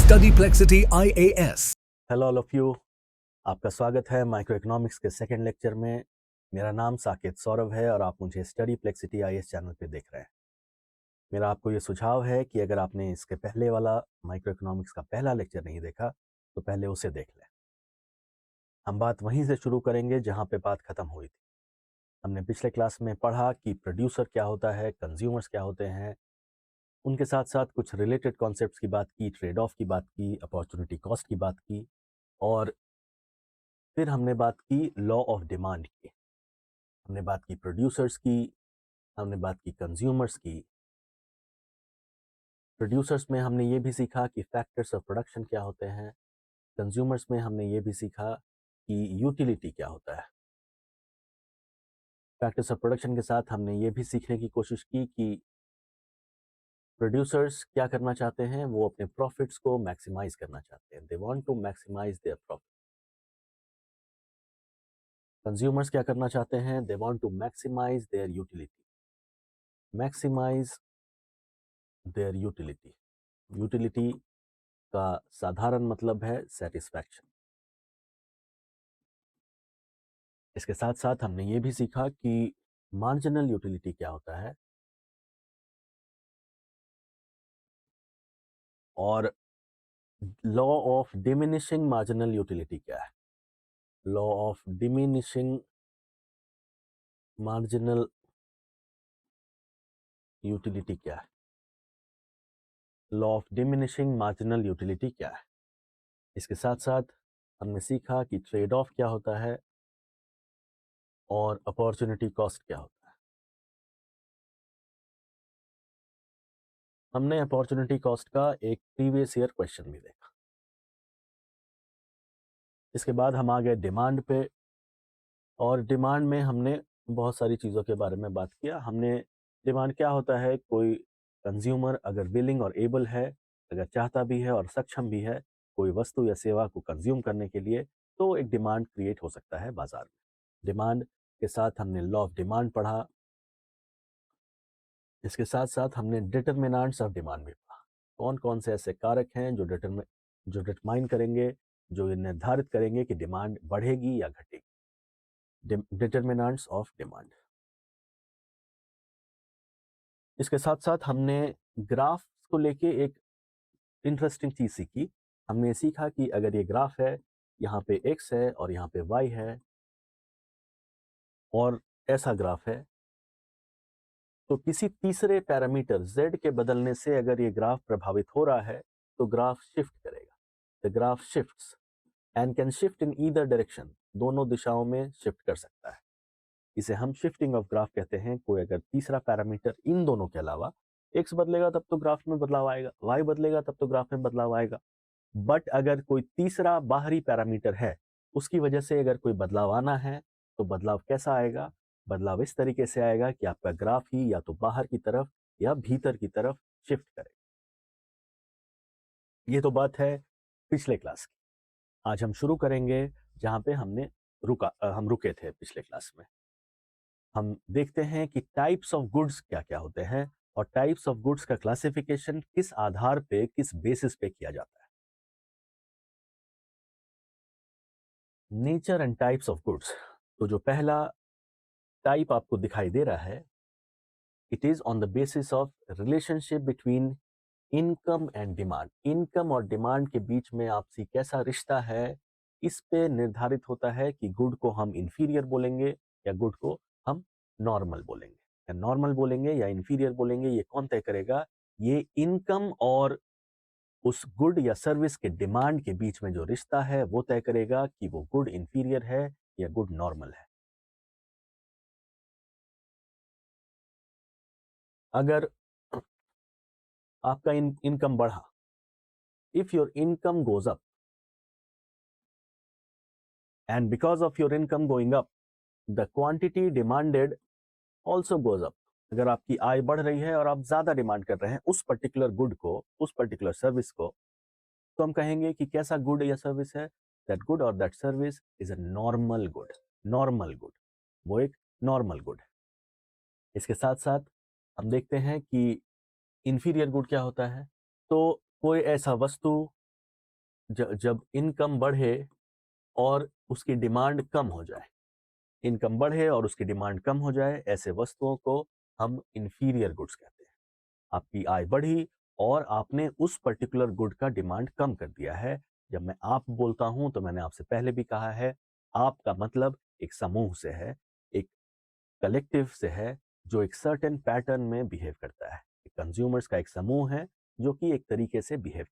Study Plexity IAS। Hello all of you, आपका स्वागत है माइक्रो इकोनॉमिक्स के सेकंड लेक्चर में। मेरा नाम साकेत सौरभ है और आप मुझे स्टडी प्लेक्सिटी आईएएस चैनल पे देख रहे हैं। मेरा आपको ये सुझाव है कि अगर आपने इसके पहले वाला माइक्रो इकोनॉमिक्स का पहला लेक्चर नहीं देखा तो पहले उसे देख लें। हम बात वहीं से शुरू करेंगे जहाँ पे बात खत्म हुई थी। हमने पिछले क्लास में पढ़ा कि प्रोड्यूसर क्या होता है, कंज्यूमर्स क्या होते हैं, उनके साथ साथ कुछ रिलेटेड कॉन्सेप्ट्स की बात की, ट्रेड ऑफ की बात की, अपॉर्चुनिटी कॉस्ट की बात की, और फिर हमने बात की लॉ ऑफ डिमांड की। हमने बात की प्रोड्यूसर्स की, हमने बात की कंज्यूमर्स की। प्रोड्यूसर्स में हमने ये भी सीखा कि फैक्टर्स ऑफ प्रोडक्शन क्या होते हैं। कंज्यूमर्स में हमने ये भी सीखा कि यूटिलिटी क्या होता है। फैक्टर्स ऑफ प्रोडक्शन के साथ हमने ये भी सीखने की कोशिश की कि प्रोड्यूसर्स क्या करना चाहते हैं, वो अपने प्रॉफिट्स को मैक्सिमाइज करना चाहते हैं। They want to maximise their profit. Consumers क्या करना चाहते हैं, they want to maximise their utility. Maximise their utility. Utility का साधारण मतलब है सेटिस्फैक्शन। इसके साथ साथ हमने ये भी सीखा कि मार्जिनल यूटिलिटी क्या होता है और law of diminishing marginal utility क्या है। Law of diminishing marginal utility क्या है। Law of diminishing marginal utility क्या है। इसके साथ साथ हमने सीखा कि ट्रेड ऑफ क्या होता है और अपॉर्चुनिटी कॉस्ट क्या होता है। हमने अपॉर्चुनिटी कॉस्ट का एक प्रीवियस ईयर क्वेश्चन भी देखा। इसके बाद हम आ गए डिमांड पे, और डिमांड में हमने बहुत सारी चीज़ों के बारे में बात किया। हमने डिमांड क्या होता है, कोई कंज्यूमर अगर विलिंग और एबल है, अगर चाहता भी है और सक्षम भी है कोई वस्तु या सेवा को कंज्यूम करने के लिए, तो एक डिमांड क्रिएट हो सकता है बाजार में। डिमांड के साथ हमने लॉ ऑफ डिमांड पढ़ा। इसके साथ साथ हमने डिटरमिनेंट्स ऑफ डिमांड भी पढ़ा। कौन कौन से ऐसे कारक हैं जो डिटरमाइन करेंगे, जो ये निर्धारित करेंगे कि डिमांड बढ़ेगी या घटेगी। Determinants of demand. इसके साथ साथ हमने ग्राफ को लेके एक इंटरेस्टिंग चीज सीखी। हमने सीखा कि अगर ये ग्राफ है, यहाँ पे x है और यहाँ पे y है, और ऐसा ग्राफ है, तो किसी तीसरे पैरामीटर z के बदलने से अगर ये ग्राफ प्रभावित हो रहा है तो ग्राफ शिफ्ट करेगा। The graph shifts and can shift in either direction. दोनों दिशाओं में शिफ्ट कर सकता है। इसे हम शिफ्टिंग ऑफ ग्राफ कहते हैं। कोई अगर तीसरा पैरामीटर इन दोनों के अलावा, x बदलेगा तब तो ग्राफ में बदलाव आएगा, y बदलेगा तब तो ग्राफ में बदलाव आएगा। बट अगर कोई तीसरा बाहरी पैरामीटर है, उसकी वजह से अगर कोई बदलाव आना है, तो बदलाव कैसा आएगा? बदलाव इस तरीके से आएगा कि आपका ग्राफ ही या तो बाहर की तरफ या भीतर की तरफ शिफ्ट करेगा। ये तो बात है पिछले क्लास की। आज हम शुरू करेंगे जहां पे हम रुके थे पिछले क्लास में। हम देखते हैं कि टाइप्स ऑफ गुड्स क्या क्या होते हैं और टाइप्स ऑफ गुड्स का क्लासिफिकेशन किस आधार पे, किस बेसिस पे किया जाता है। Nature and types of goods. तो जो पहला टाइप आपको दिखाई दे रहा है, it is on the basis of relationship between income and demand. Income और डिमांड के बीच में आपसी कैसा रिश्ता है, इस पे निर्धारित होता है कि गुड को हम इंफीरियर बोलेंगे या गुड को हम नॉर्मल बोलेंगे। या नॉर्मल बोलेंगे या इंफीरियर बोलेंगे, ये कौन तय करेगा? ये इनकम और उस गुड या सर्विस के डिमांड के बीच में जो रिश्ता है वो तय करेगा कि वो गुड इंफीरियर है या गुड नॉर्मल है। अगर आपका इनकम बढ़ा, if your income goes up and because of your income going up, the quantity demanded also goes up। अगर आपकी आय बढ़ रही है और आप ज्यादा डिमांड कर रहे हैं उस पर्टिकुलर गुड को, उस पर्टिकुलर सर्विस को, तो हम कहेंगे कि कैसा गुड या सर्विस है? दैट गुड और that service is a normal good. Normal good, वो एक नॉर्मल गुड है। इसके साथ साथ हम देखते हैं कि इंफीरियर गुड क्या होता है। तो कोई ऐसा वस्तु जब इनकम बढ़े और उसकी डिमांड कम हो जाए, इनकम बढ़े और उसकी डिमांड कम हो जाए, ऐसे वस्तुओं को हम इंफीरियर गुड्स कहते हैं। आपकी आय बढ़ी और आपने उस पर्टिकुलर गुड का डिमांड कम कर दिया है। जब मैं आप बोलता हूं तो मैंने आपसे पहले भी कहा है, आपका मतलब एक समूह से है, एक कलेक्टिव से है, जो एक सर्टेन पैटर्न में बिहेव करता है। कंज्यूमर्स का एक समूह है जो कि एक तरीके से बिहेव।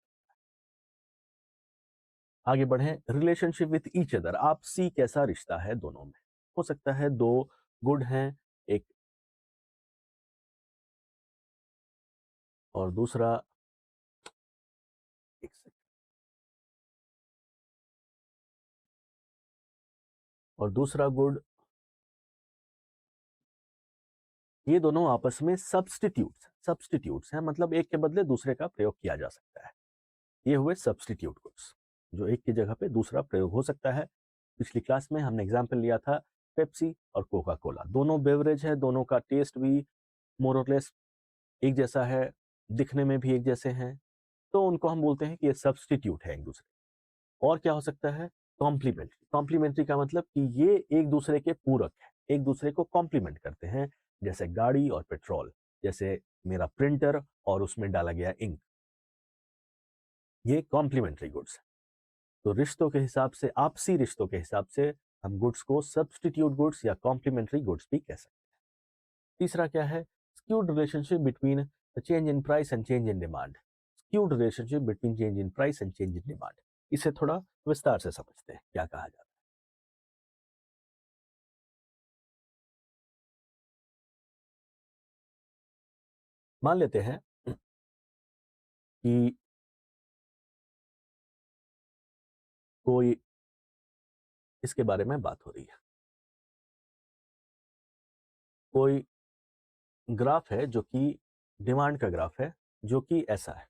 आगे बढ़ें, रिलेशनशिप विथ ईच अदर, आपसी कैसा रिश्ता है दोनों में। हो सकता है दो गुड हैं, एक और दूसरा, एक सेकंड, और दूसरा गुड, ये दोनों आपस में सब्स्टिट्यूट्स हैं, मतलब एक के बदले दूसरे का प्रयोग किया जा सकता है। ये हुए सब्स्टिट्यूट गुड्स, जो एक की जगह पे दूसरा प्रयोग हो सकता है। पिछली क्लास में हमने एग्जाम्पल लिया था पेप्सी और कोका कोला, दोनों बेवरेज है, दोनों का टेस्ट भी मोर और लेस एक जैसा है, दिखने में भी एक जैसे हैं, तो उनको हम बोलते हैं कि ये सब्स्टिट्यूट है एक दूसरे। और क्या हो सकता है, कॉम्प्लीमेंट्री। कॉम्प्लीमेंट्री का मतलब कि ये एक दूसरे के पूरक है, एक दूसरे को कॉम्प्लीमेंट करते हैं, जैसे गाड़ी और पेट्रोल, जैसे मेरा प्रिंटर और उसमें डाला गया इंक, ये कॉम्प्लीमेंट्री गुड्स है। तो रिश्तों के हिसाब से, आपसी रिश्तों के हिसाब से हम गुड्स को सब्स्टिट्यूट गुड्स या कॉम्प्लीमेंट्री गुड्स भी कह सकते हैं। तीसरा क्या है, skewed relationship between the change in price and change in demand। skewed relationship between change in price and change in demand, इसे थोड़ा विस्तार से समझते हैं क्या कहा जाता है। मान लेते हैं कि कोई, इसके बारे में बात हो रही है, कोई ग्राफ है जो कि डिमांड का ग्राफ है, जो कि ऐसा है,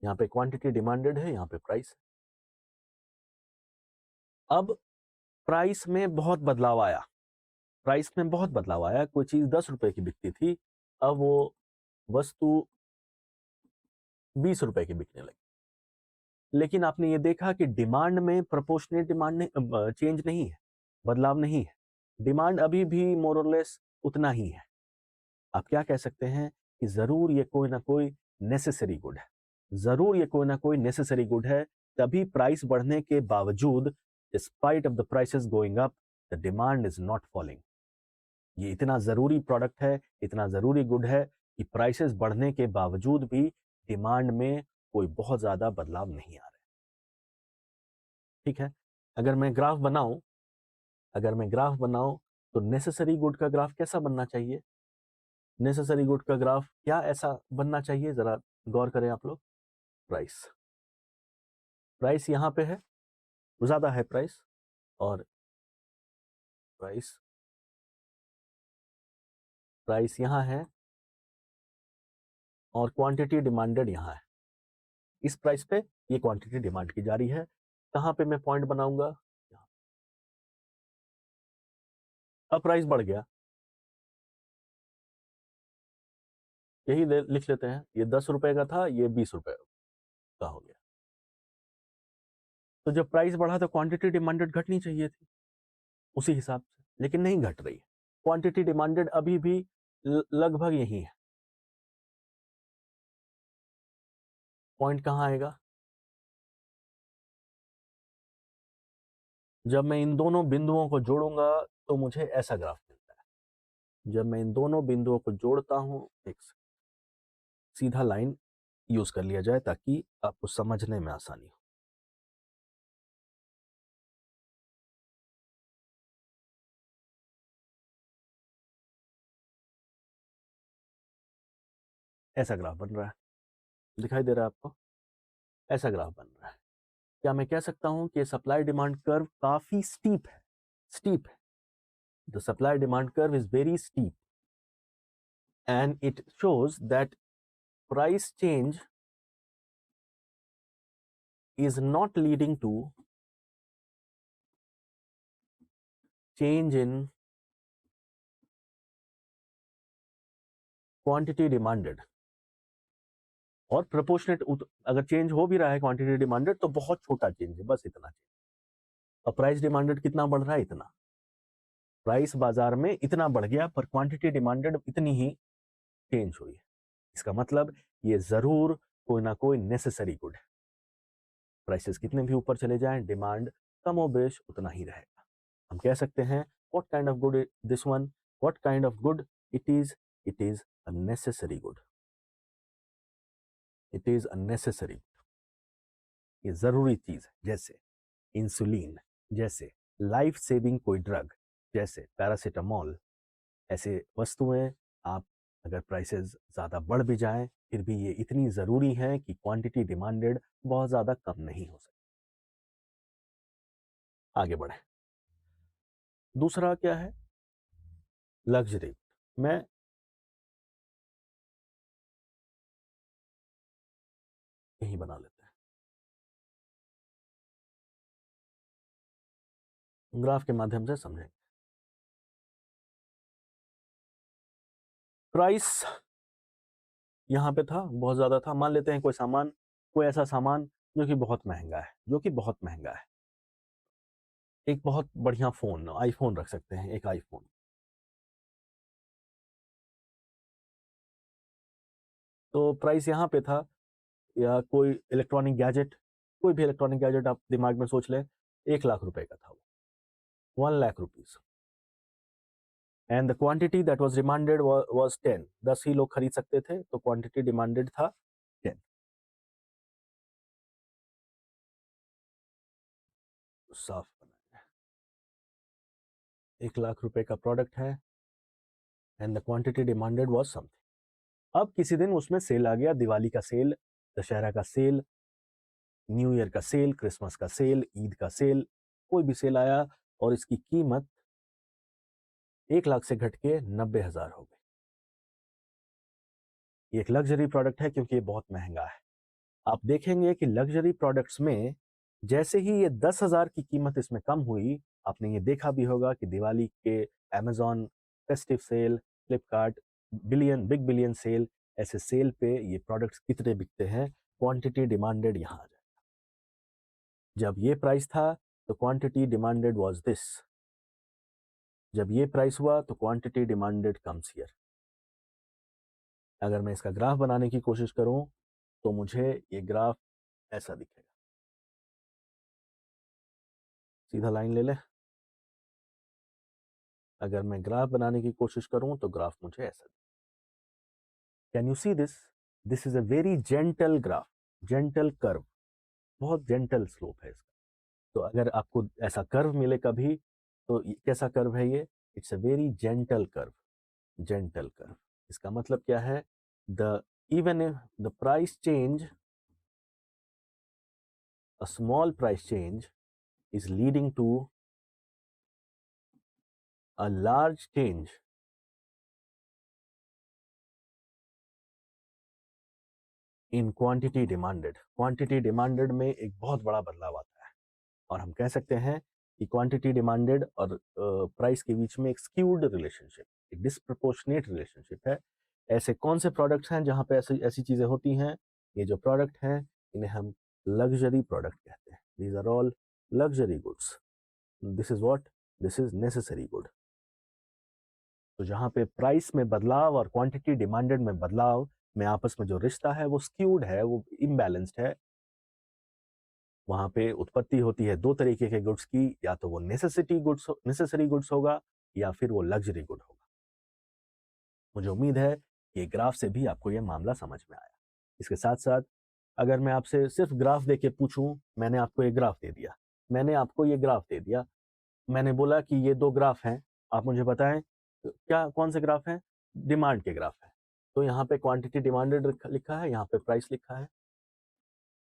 यहाँ पे क्वांटिटी डिमांडेड है, यहाँ पे प्राइस। अब प्राइस में बहुत बदलाव आया, प्राइस में बहुत बदलाव आया, कोई चीज 10 रुपए की बिकती थी, अब वो वस्तु 20 रुपए की बिकने लगी। लेकिन आपने ये देखा कि डिमांड में प्रोपोर्शनेट डिमांड नहीं, चेंज नहीं है, बदलाव नहीं है, डिमांड अभी भी मोर और लेस उतना ही है। आप क्या कह सकते हैं कि जरूर ये कोई ना कोई नेसेसरी गुड है, जरूर ये कोई ना कोई नेसेसरी गुड है, तभी प्राइस बढ़ने के बावजूद, despite of the prices going up, the demand is not falling. ये इतना जरूरी प्रोडक्ट है, इतना जरूरी गुड है कि प्राइसेस बढ़ने के बावजूद भी डिमांड में कोई बहुत ज्यादा बदलाव नहीं आ रहा है। ठीक है, अगर मैं ग्राफ बनाऊं, अगर मैं ग्राफ बनाऊं तो नेसेसरी गुड का ग्राफ कैसा बनना चाहिए, नेसेसरी गुड का ग्राफ क्या ऐसा बनना चाहिए, जरा गौर करें आप लोग। प्राइस, प्राइस यहाँ पे है, ज्यादा है प्राइस, और प्राइस, प्राइस यहाँ है, और क्वांटिटी डिमांडेड यहाँ है। इस प्राइस पे ये क्वांटिटी डिमांड की जा रही है। कहाँ पे मैं पॉइंट बनाऊंगा, अब प्राइस बढ़ गया, यही लिख लेते हैं, ये 10 रुपए का था, ये 20 रुपए का हो गया। तो जब प्राइस बढ़ा तो क्वांटिटी डिमांडेड घटनी चाहिए थी उसी हिसाब से, लेकिन नहीं घट रही है, क्वांटिटी डिमांडेड अभी भी लगभग यही है। पॉइंट कहाँ आएगा, जब मैं इन दोनों बिंदुओं को जोड़ूंगा तो मुझे ऐसा ग्राफ मिलता है। जब मैं इन दोनों बिंदुओं को जोड़ता हूं, एक सीधा लाइन यूज कर लिया जाए ताकि आपको समझने में आसानी हो। ऐसा ग्राफ बन रहा है, दिखाई दे रहा है आपको, ऐसा ग्राफ बन रहा है। क्या मैं कह सकता हूं कि सप्लाई डिमांड कर्व काफी स्टीप है, स्टीप है, the supply demand curve is very steep and it shows that price change is not leading to change in quantity demanded। और प्रोपोर्शनेट अगर चेंज हो भी रहा है क्वांटिटी डिमांडेड तो बहुत छोटा चेंज है, बस इतना चेंज। और प्राइस डिमांडेड कितना बढ़ रहा है? इतना। प्राइस बाजार में इतना बढ़ गया पर क्वांटिटी डिमांडेड इतनी ही चेंज हुई है। इसका मतलब ये जरूर कोई ना कोई नेसेसरी गुड है। प्राइसेस कितने भी ऊपर चले जाएं, डिमांड कमोबेश उतना ही रहेगा। हम कह सकते हैं what kind of good this one, what kind of good it is a necessary good, it is a necessary. ये जरूरी चीज है, जैसे इंसुलिन, जैसे लाइफ सेविंग कोई ड्रग, जैसे पैरासीटामोल। ऐसे वस्तुएं आप अगर प्राइसेस ज़्यादा बढ़ भी जाएं फिर भी ये इतनी ज़रूरी है कि क्वांटिटी डिमांडेड बहुत ज़्यादा कम नहीं हो सकती। आगे बढ़े। दूसरा क्या है? लग्जरी। मैं यही बना लेते हैं, ग्राफ के माध्यम से समझेंगे। प्राइस यहाँ पे था, बहुत ज़्यादा था। मान लेते हैं कोई सामान, कोई ऐसा सामान जो कि बहुत महंगा है, जो कि बहुत महंगा है। एक बहुत बढ़िया फ़ोन, आईफोन रख सकते हैं, एक आईफोन। तो प्राइस यहाँ पे था, या कोई इलेक्ट्रॉनिक गैजेट, कोई भी इलेक्ट्रॉनिक गैजेट आप दिमाग में सोच लें, 1 लाख रुपए का था वो, 1 lakh rupees. And the quantity that was demanded was 10, 10 ही लोग खरीद सकते थे, तो क्वांटिटी डिमांडेड था 10। साफ बनाए, 1 लाख रुपए का प्रोडक्ट है and the quantity demanded was something. अब किसी दिन उसमें सेल आ गया, दिवाली का सेल, दशहरा का सेल, न्यू ईयर का सेल, क्रिसमस का सेल, ईद का सेल, कोई भी सेल आया और इसकी कीमत 1 लाख से घट के 90,000 हो गई। ये एक लग्जरी प्रोडक्ट है क्योंकि ये बहुत महंगा है। आप देखेंगे कि लग्जरी प्रोडक्ट्स में जैसे ही ये 10,000 की कीमत इसमें कम हुई, आपने ये देखा भी होगा कि दिवाली के Amazon festive cell, Flipkart big billion sale, ऐसे सेल पे ये प्रोडक्ट्स कितने बिकते हैं। क्वांटिटी डिमांडेड यहाँ आ जाए। जब ये प्राइस था तो क्वांटिटी डिमांडेड वाज दिस, जब ये प्राइस हुआ तो क्वांटिटी डिमांडेड कम्स हियर। अगर मैं इसका ग्राफ बनाने की कोशिश करूं तो मुझे ये ग्राफ ऐसा दिखेगा। सीधा लाइन ले ले। अगर मैं ग्राफ बनाने की कोशिश करूं तो ग्राफ मुझे ऐसा, can you see this? This is a very gentle graph, gentle curve, बहुत जेंटल स्लोप है इसका। तो अगर आपको ऐसा कर्व मिले कभी तो कैसा कर्व है ये? It's a very gentle curve, gentle curve. इसका मतलब क्या है? The even if the price change, a small price change is leading to a large change in quantity demanded। Quantity demanded में एक बहुत बड़ा बदलाव आता है और हम कह सकते हैं कि क्वांटिटी डिमांडेड और प्राइस के बीच में एक स्क्यूड रिलेशनशिप, एक डिसप्रोपोर्शनेट रिलेशनशिप है। ऐसे कौन से प्रोडक्ट्स हैं जहां पे ऐसी ऐसी चीजें होती हैं? ये जो प्रोडक्ट हैं इन्हें हम लग्जरी प्रोडक्ट कहते हैं। These are all luxury goods. This is what, this is necessary good. तो जहां पे प्राइस में बदलाव और क्वांटिटी डिमांडेड में बदलाव में आपस में जो रिश्ता है वो स्क्यूड है, वो इम्बैलेंस्ड है, वहां पे उत्पत्ति होती है दो तरीके के गुड्स की, या तो वो नेसेसरी गुड्स होगा या फिर वो लग्जरी गुड होगा। मुझे उम्मीद है कि ग्राफ से भी आपको ये मामला समझ में आया। इसके साथ साथ अगर मैं आपसे सिर्फ ग्राफ दे के पूछूं, मैंने आपको ये ग्राफ दे दिया, मैंने आपको ये ग्राफ दे दिया, मैंने बोला कि ये दो ग्राफ हैं, आप मुझे बताएं क्या कौन से ग्राफ हैं? डिमांड के ग्राफ है। तो यहाँ पे क्वांटिटी डिमांडेड लिखा है, यहाँ पे प्राइस लिखा है।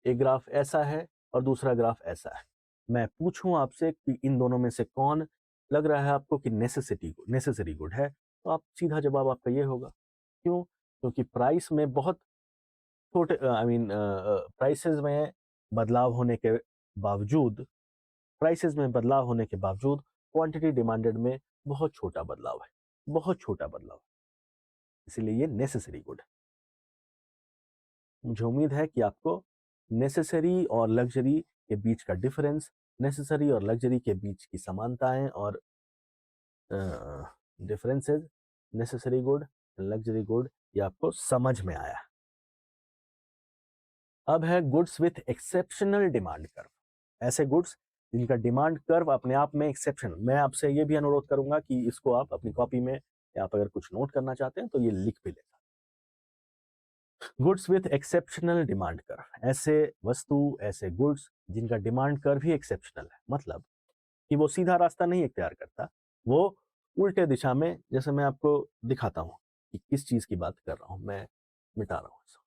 एक ग्राफ ऐसा है और दूसरा ग्राफ ऐसा है। मैं पूछूं आपसे कि इन दोनों में से कौन लग रहा है आपको कि नेसेसरी गुड है, तो आप सीधा जवाब आपका ये होगा। क्यों? क्योंकि प्राइस में बहुत छोटे प्राइसेस में बदलाव होने के बावजूद, प्राइसेस में बदलाव होने के बावजूद क्वांटिटी डिमांडेड में बहुत छोटा बदलाव है, बहुत छोटा बदलाव, इसीलिए ये नेसेसरी गुड है। मुझे उम्मीद है कि आपको नेसेसरी और लग्जरी के बीच का डिफरेंस, नेसेसरी और लग्जरी के बीच की समानताएं और differences, necessary good, luxury good, ये आपको समझ में आया। अब है goods with exceptional demand curve. ऐसे गुड्स जिनका डिमांड कर्व अपने आप में एक्सेप्शन। मैं आपसे ये भी अनुरोध करूंगा कि इसको आप अपनी कॉपी में या आप अगर कुछ नोट करना चाहते हैं तो ये लिख भी लें। Goods with exceptional demand curve, ऐसे वस्तु, ऐसे गुड्स जिनका डिमांड कर्व ही एक्सेप्शनल है, मतलब कि वो सीधा रास्ता नहीं इख्तियार करता, वो उल्टे दिशा में, जैसे मैं आपको दिखाता हूं कि किस चीज की बात कर रहा हूं। मैं मिटा रहा हूं इसको।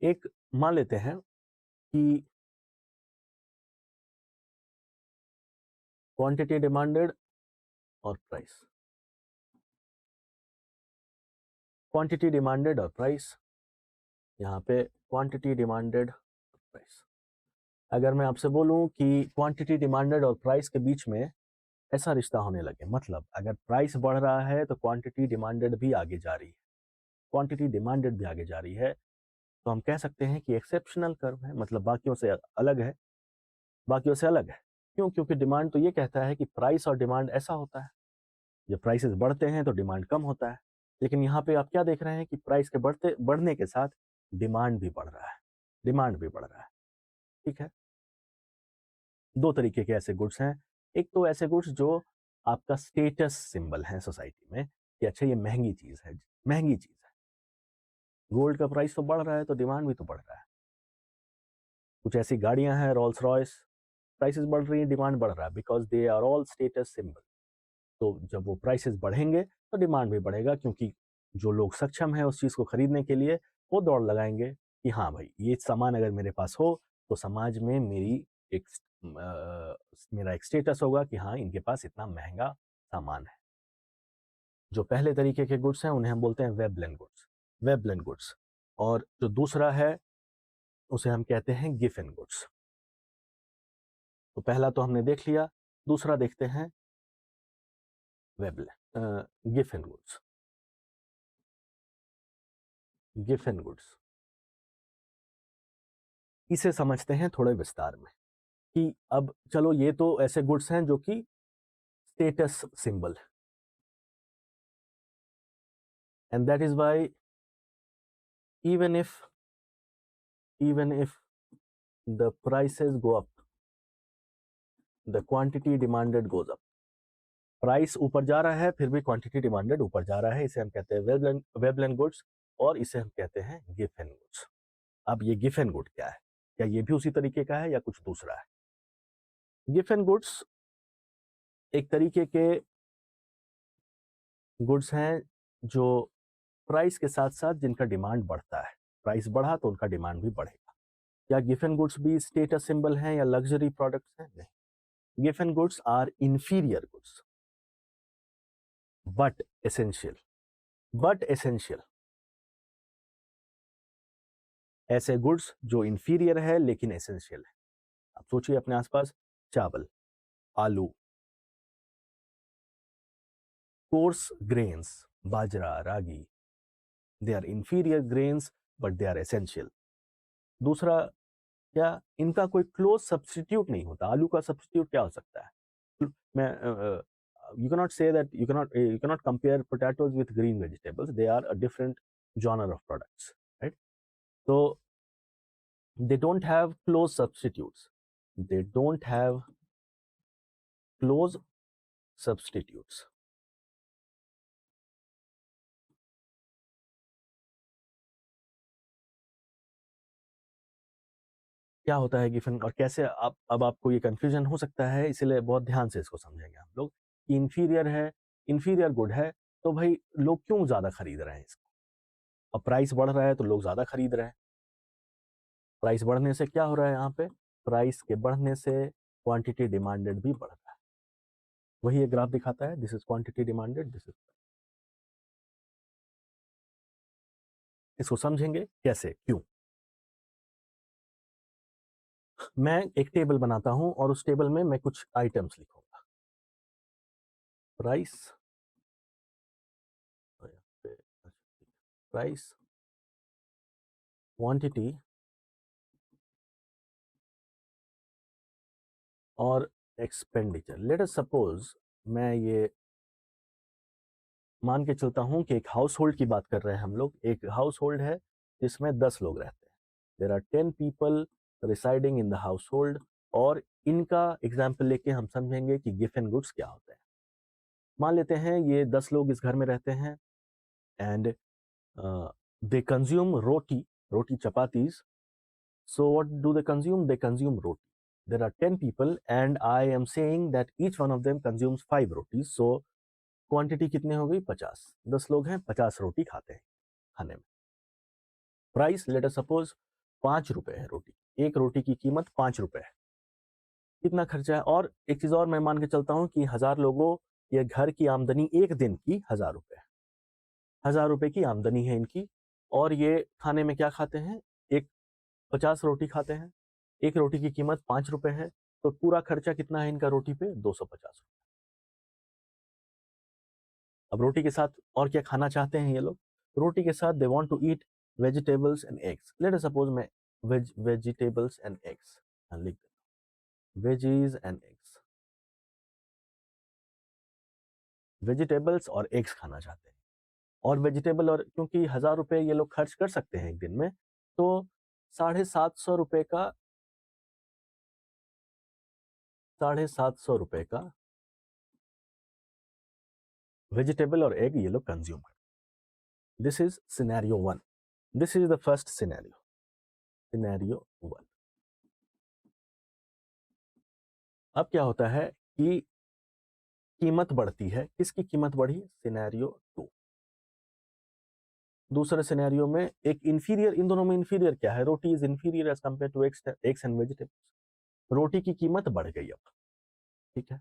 एक मान लेते हैं कि क्वांटिटी डिमांडेड और प्राइस, क्वांटिटी डिमांडेड और प्राइस, यहाँ पे क्वांटिटी डिमांडेड प्राइस। अगर मैं आपसे बोलूं कि क्वांटिटी डिमांडेड और प्राइस के बीच में ऐसा रिश्ता होने लगे, मतलब अगर प्राइस बढ़ रहा है तो क्वांटिटी डिमांडेड भी आगे जा रही है, क्वांटिटी डिमांडेड भी आगे जा रही है, तो हम कह सकते हैं कि एक्सेप्शनल कर्व है, मतलब बाकियों से अलग है, बाकियों से अलग है। क्यों? क्योंकि डिमांड तो ये कहता है कि प्राइस और डिमांड ऐसा होता है, जब प्राइसेस बढ़ते हैं तो डिमांड कम होता है, लेकिन यहाँ पे आप क्या देख रहे हैं कि प्राइस के बढ़ने के साथ डिमांड भी बढ़ रहा है, डिमांड भी बढ़ रहा है। ठीक है, दो तरीके के ऐसे गुड्स हैं। एक तो ऐसे गुड्स जो आपका स्टेटस सिंबल है सोसाइटी में कि अच्छा ये महंगी चीज है, महंगी चीज है। गोल्ड का प्राइस तो बढ़ रहा है तो डिमांड भी तो बढ़ रहा है। कुछ ऐसी गाड़ियां हैं, रोल्स रॉयस, प्राइसेस बढ़ रही है, डिमांड बढ़ रहा है, because they are all status symbol. तो जब वो प्राइसेस बढ़ेंगे तो डिमांड भी बढ़ेगा, क्योंकि जो लोग सक्षम है उस चीज को खरीदने के लिए वो दौड़ लगाएंगे कि हाँ भाई ये सामान अगर मेरे पास हो तो समाज में मेरा एक स्टेटस होगा कि हाँ इनके पास इतना महंगा सामान है। जो पहले तरीके के गुड्स हैं उन्हें हम बोलते हैं वेबलेन गुड्स, वेबलेन गुड्स। और जो दूसरा है उसे हम कहते हैं गिफन गुड्स। तो पहला तो हमने देख लिया, दूसरा देखते हैं Veblen, Giffen goods, Giffen goods. इसे समझते हैं थोड़े विस्तार में कि अब चलो ये तो ऐसे गुड्स हैं जो कि स्टेटस सिंबल है, and that is why even if even if the prices go up, the quantity demanded goes up। Price ऊपर जा रहा है फिर भी क्वांटिटी डिमांडेड ऊपर जा रहा है, इसे हम कहते हैं वेबलेन गुड्स, और इसे हम कहते हैं गिफन गुड्स। अब ये गिफन गुड क्या है? क्या ये भी उसी तरीके का है या कुछ दूसरा है? गिफन गुड्स एक तरीके के गुड्स हैं जो प्राइस के साथ साथ जिनका डिमांड बढ़ता है, प्राइस बढ़ा तो उनका डिमांड भी बढ़ेगा। क्या गिफन गुड्स भी स्टेटस सिंबल हैं या लग्जरी प्रोडक्ट्स हैं? नहीं, Giffen goods are inferior goods but essential, but essential. ऐसे गुड्स जो इंफीरियर है लेकिन एसेंशियल है। आप सोचिए अपने आसपास, चावल, आलू, कोर्स ग्रेन्स, बाजरा, रागी, they are inferior grains but they are essential. दूसरा, क्या इनका कोई क्लोज सब्स्टिट्यूट नहीं होता? आलू का सब्स्टिट्यूट क्या हो सकता है? मैं you cannot say that you cannot compare potatoes with green vegetables, they are a different genre of products, right? So they don't have close substitutes, they don't have close substitutes। क्या होता है Giffen और कैसे? आप अब आपको ये confusion हो सकता है, इसीलिए बहुत ध्यान से इसको समझेंगे हम लोग कि इंफीरियर है, इंफीरियर गुड है, तो भाई लोग क्यों ज्यादा खरीद रहे हैं इसको? अब प्राइस बढ़ रहा है तो लोग ज्यादा खरीद रहे हैं। प्राइस बढ़ने से क्या हो रहा है? यहाँ पे प्राइस के बढ़ने से क्वांटिटी डिमांडेड भी बढ़ रहा है। वही ये ग्राफ दिखाता है, this is quantity demanded, this is. इसको समझेंगे कैसे, क्यों? मैं एक टेबल बनाता हूं और उस टेबल में मैं कुछ आइटम्स लिखूंगा। प्राइस, प्राइस, क्वांटिटी और एक्सपेंडिचर। लेट अस सपोज मैं ये मान के चलता हूं कि एक हाउस होल्ड की बात कर रहे हैं हम लोग। एक हाउस होल्ड है जिसमें 10 लोग रहते हैं। There are 10 people residing in the household. और इनका एग्जाम्पल लेके हम समझेंगे कि गिफ्ट एंड गुड्स क्या होते हैं। मान लेते हैं ये 10 लोग इस घर में रहते हैं and they consume roti, roti chapatis. So what do they consume? They consume roti. There are 10 people and I am saying that each one of them consumes 5 rotis. So quantity कितनी हो गई? 50। 10 लोग हैं, 50 रोटी खाते हैं खाने में। प्राइस लेट अस सपोज 5 रुपए है रोटी, एक रोटी की कीमत 5 रुपए है। कितना खर्चा है? और एक चीज और मैं मान के चलता हूं कि 1000 लोगों ये घर की आमदनी एक दिन की 1000 रुपए है। 1000 रुपए की आमदनी है इनकी और ये खाने में क्या खाते हैं? एक 50 रोटी खाते हैं। एक रोटी की कीमत 5 रुपए है। तो पूरा खर्चा कितना है इनका रोटी पे? 250 रुपए। अब रोटी के साथ और क्या खाना चाहते हैं ये लोग? रोटी के साथ they want to eat vegetables and eggs. Let us suppose मैं वेजिटेबल्स एंड एग्स लिख देता हूं, वेजीज एंड एग्स। वेजिटेबल्स और एग्स खाना चाहते हैं। और वेजिटेबल और क्योंकि 1000 रुपए ये लोग खर्च कर सकते हैं एक दिन में, तो 750 रुपए का 750 रुपए का वेजिटेबल और एग ये लोग कंज्यूम करते। This is scenario 1। This is the first scenario, scenario 1। अब क्या होता है कि कीमत बढ़ती है। किसकी कीमत बढ़ी? सिनेरियो 2। दूसरे सिनेरियो में एक इंफीरियर, इन दोनों में इंफीरियर क्या है? Roti is inferior as compared to eggs and vegetables. रोटी की कीमत बढ़ गई अब, ठीक है।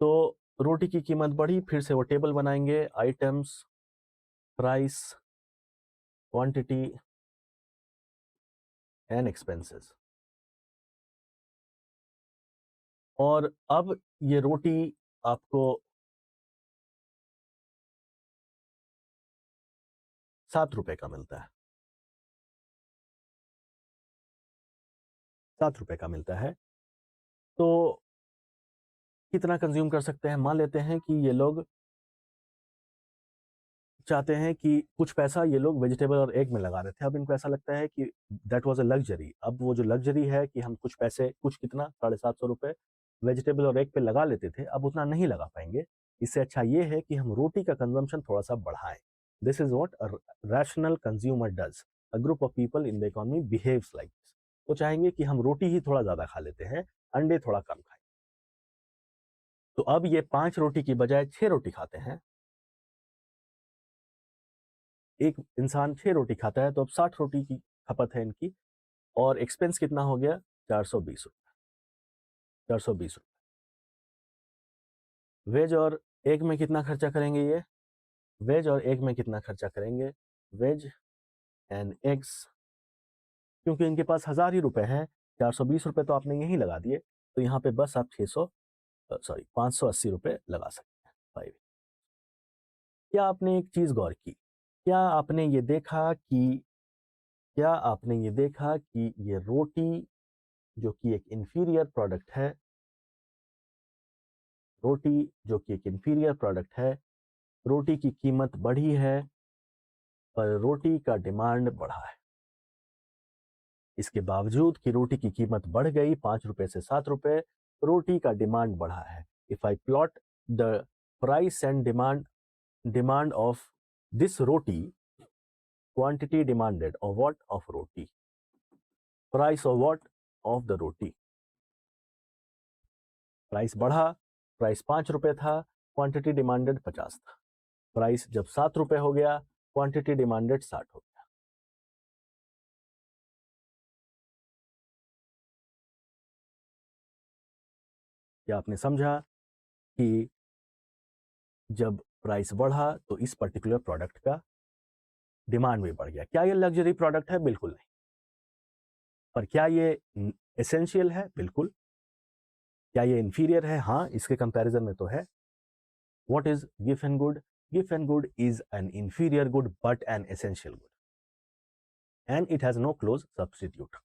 तो रोटी की कीमत बढ़ी, फिर से वो टेबल बनाएंगे, items, price, quantity and expenses. और अब ये रोटी आपको 7 रुपए का मिलता है। 7 रुपए का मिलता है। तो कितना कंज्यूम कर सकते हैं? मान लेते हैं कि ये लोग चाहते हैं कि कुछ पैसा ये लोग वेजिटेबल और एग में लगा रहे थे। अब इनको ऐसा लगता है कि दैट वाज अ लग्जरी। अब वो जो लग्जरी है कि हम कुछ पैसे, कुछ कितना, 750 रुपए वेजिटेबल और एग पे लगा लेते थे, अब उतना नहीं लगा पाएंगे। इससे अच्छा ये है कि हम रोटी का कंजम्पशन थोड़ा सा बढ़ाएं। This is what a rational consumer does. A group of people in the economy behaves like this. वो चाहेंगे कि हम रोटी ही थोड़ा ज्यादा खा लेते हैं, अंडे थोड़ा कम खाएं। तो अब ये 5 रोटी की बजाय 6 रोटी खाते हैं। एक इंसान 6 रोटी खाता है, तो अब 60 रोटी की खपत है इनकी। और एक्सपेंस कितना हो गया? 420 रुपये। 420 रुपये। वेज और एग में कितना खर्चा करेंगे ये? वेज और एग में कितना खर्चा करेंगे? वेज एंड एग्स, क्योंकि इनके पास 1000 ही रुपए हैं, 420 रुपये तो आपने यहीं लगा दिए, तो यहाँ पे बस आप 580 रुपये लगा सकते हैं। फाइव। क्या आपने एक चीज गौर की? क्या आपने ये देखा कि क्या आपने ये देखा कि ये रोटी जो कि एक इंफीरियर प्रोडक्ट है, रोटी जो कि एक इंफीरियर प्रोडक्ट है, रोटी की कीमत बढ़ी है पर रोटी का डिमांड बढ़ा है। इसके बावजूद कि रोटी की कीमत बढ़ गई 5 रुपए से 7 रुपए, रोटी का डिमांड बढ़ा है। If I plot the price and demand of this roti, quantity demanded और what of roti, price of what of the roti. Price बढ़ा, प्राइस 5 रुपए था, क्वांटिटी डिमांडेड 50 था। प्राइस जब 7 रुपए हो गया, क्वांटिटी डिमांडेड 60 हो गया। क्या आपने समझा कि जब प्राइस बढ़ा तो इस पर्टिकुलर प्रोडक्ट का डिमांड भी बढ़ गया? क्या ये लग्जरी प्रोडक्ट है? बिल्कुल नहीं। पर क्या ये एसेंशियल है? बिल्कुल। क्या ये इंफीरियर है? हाँ, इसके कंपैरिजन में तो है। What is Giffen good? Giffen good is an inferior good but an essential good and it has no close substitute.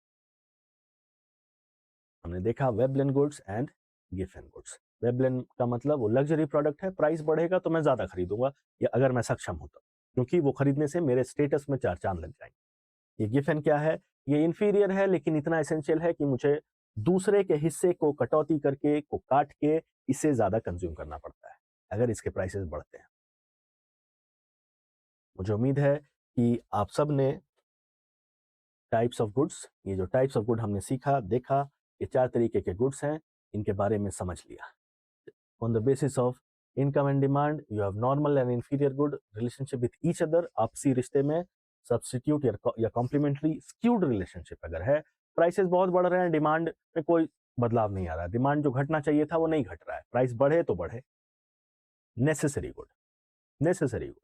हमने देखा Veblen goods and Giffen goods. Veblen का मतलब वो लग्जरी प्रोडक्ट है, प्राइस बढ़ेगा तो मैं ज्यादा खरीदूंगा, या अगर मैं सक्षम हूं तो, क्योंकि वो खरीदने से मेरे स्टेटस में चार चांद लग जाएंगे। ये गिफेन क्या है? ये इंफीरियर है लेकिन इतना एसेंशियल है कि मुझे दूसरे के हिस्से को कटौती करके, को काट के इससे ज्यादा कंज्यूम करना पड़ता है अगर इसके प्राइसेस बढ़ते हैं। मुझे उम्मीद है कि आप सब ने टाइप्स ऑफ गुड्स, ये जो टाइप्स ऑफ गुड हमने सीखा, देखा, ये चार तरीके के गुड्स हैं, इनके बारे में समझ लिया। On the basis of income and demand you have normal and inferior good relationship with each other. आपसी रिश्ते में सब्स्टिट्यूट या कॉम्प्लीमेंट्री स्क्यूड रिलेशनशिप अगर है, प्राइसेस बहुत बढ़ रहे हैं, डिमांड में कोई बदलाव नहीं आ रहा है, डिमांड जो घटना चाहिए था वो नहीं घट रहा है, प्राइस बढ़े तो बढ़े, नेसेसरी गुड, नेसेसरी गुड।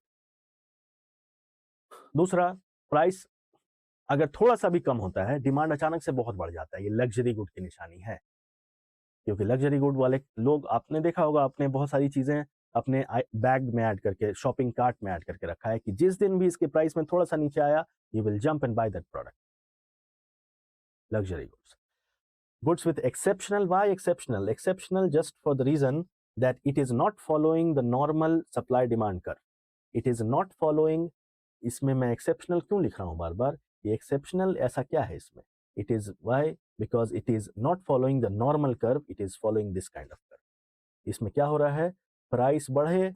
दूसरा, प्राइस अगर थोड़ा सा भी कम होता है, डिमांड अचानक से बहुत बढ़ जाता है, ये लग्जरी गुड की निशानी है। क्योंकि लग्जरी गुड वाले लोग, आपने देखा होगा, आपने बहुत सारी चीजें अपने बैग में ऐड करके, शॉपिंग कार्ट में ऐड करके रखा है कि जिस दिन भी इसके प्राइस में थोड़ा सा नीचे आया, you will jump and by that product. Luxury goods. Goods with exceptional, why exceptional? Exceptional just for the reason that it is not following the normal supply demand curve. It is not following, इसमें मैं exceptional क्यों लिख रहा हूं बार बार? ये exceptional ऐसा क्या है इसमें? It is why? Because it is not following the normal curve, it is following this kind of curve. इसमें क्या हो रहा है? प्राइस बढ़े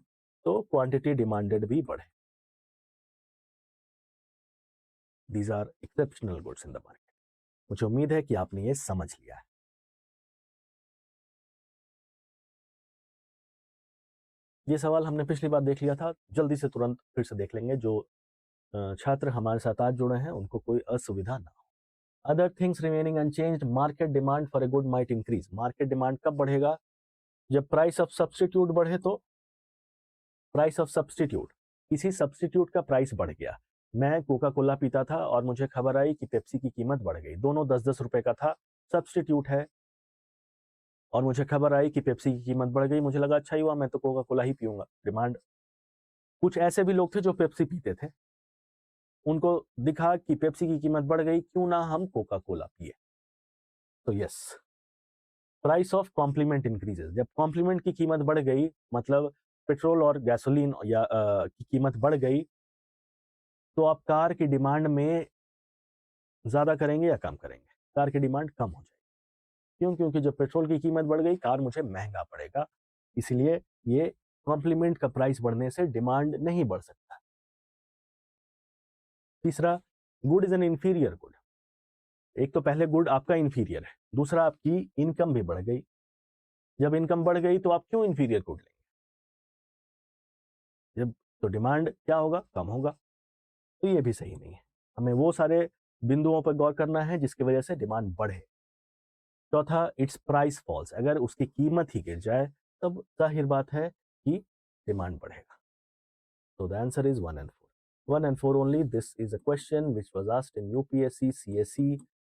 तो क्वांटिटी डिमांडेड भी बढ़े। These are exceptional goods in the market. मुझे उम्मीद है कि आपने ये समझ लिया है। ये सवाल हमने पिछली बार देख लिया था, जल्दी से तुरंत फिर से देख लेंगे, जो छात्र हमारे साथ आज जुड़े हैं उनको कोई असुविधा ना हो। Other things remaining unchanged, market demand for a good might increase. Market demand कब बढ़ेगा? जब प्राइस ऑफ सब्स्टिट्यूट बढ़े। तो प्राइस ऑफ सब्स्टिट्यूट, किसी सब्स्टिट्यूट का प्राइस बढ़ गया। मैं कोका कोला पीता था और मुझे खबर आई कि पेप्सी की कीमत बढ़ गई, दोनों 10-10 रुपए का था, सब्स्टिट्यूट है, और मुझे खबर आई कि पेप्सी की कीमत बढ़ गई, मुझे लगा अच्छा ही हुआ, मैं तो कोका कोला ही पीऊंगा। डिमांड, कुछ ऐसे भी लोग थे जो पेप्सी पीते थे, उनको दिखा कि पेप्सी की कीमत बढ़ गई, क्यों ना हम कोका कोला पिए। तो yes, price of complement increases. जब कॉम्प्लीमेंट की कीमत बढ़ गई, मतलब पेट्रोल और गैसोलीन या की कीमत बढ़ गई, तो आप कार की डिमांड में ज्यादा करेंगे या कम करेंगे? कार की डिमांड कम हो जाएगी। क्यों? क्योंकि जब पेट्रोल की कीमत बढ़ गई, कार मुझे महंगा पड़ेगा, इसलिए ये कॉम्प्लीमेंट का प्राइस बढ़ने से डिमांड नहीं बढ़ सकता। तीसरा, good is an inferior good. एक तो पहले गुड आपका इंफीरियर है, दूसरा आपकी इनकम भी बढ़ गई। जब इनकम बढ़ गई तो आप क्यों इंफीरियर गुड लेंगे? जब तो डिमांड क्या होगा? कम होगा। तो ये भी सही नहीं है। हमें वो सारे बिंदुओं पर गौर करना है जिसकी वजह से डिमांड बढ़े। चौथा, इट्स प्राइस फॉल्स। अगर उसकी कीमत ही गिर जाए तब जाहिर बात है कि डिमांड बढ़ेगा। So the answer is 1 and 4. 1 and 4 only. This is a question which was asked in UPSC CSE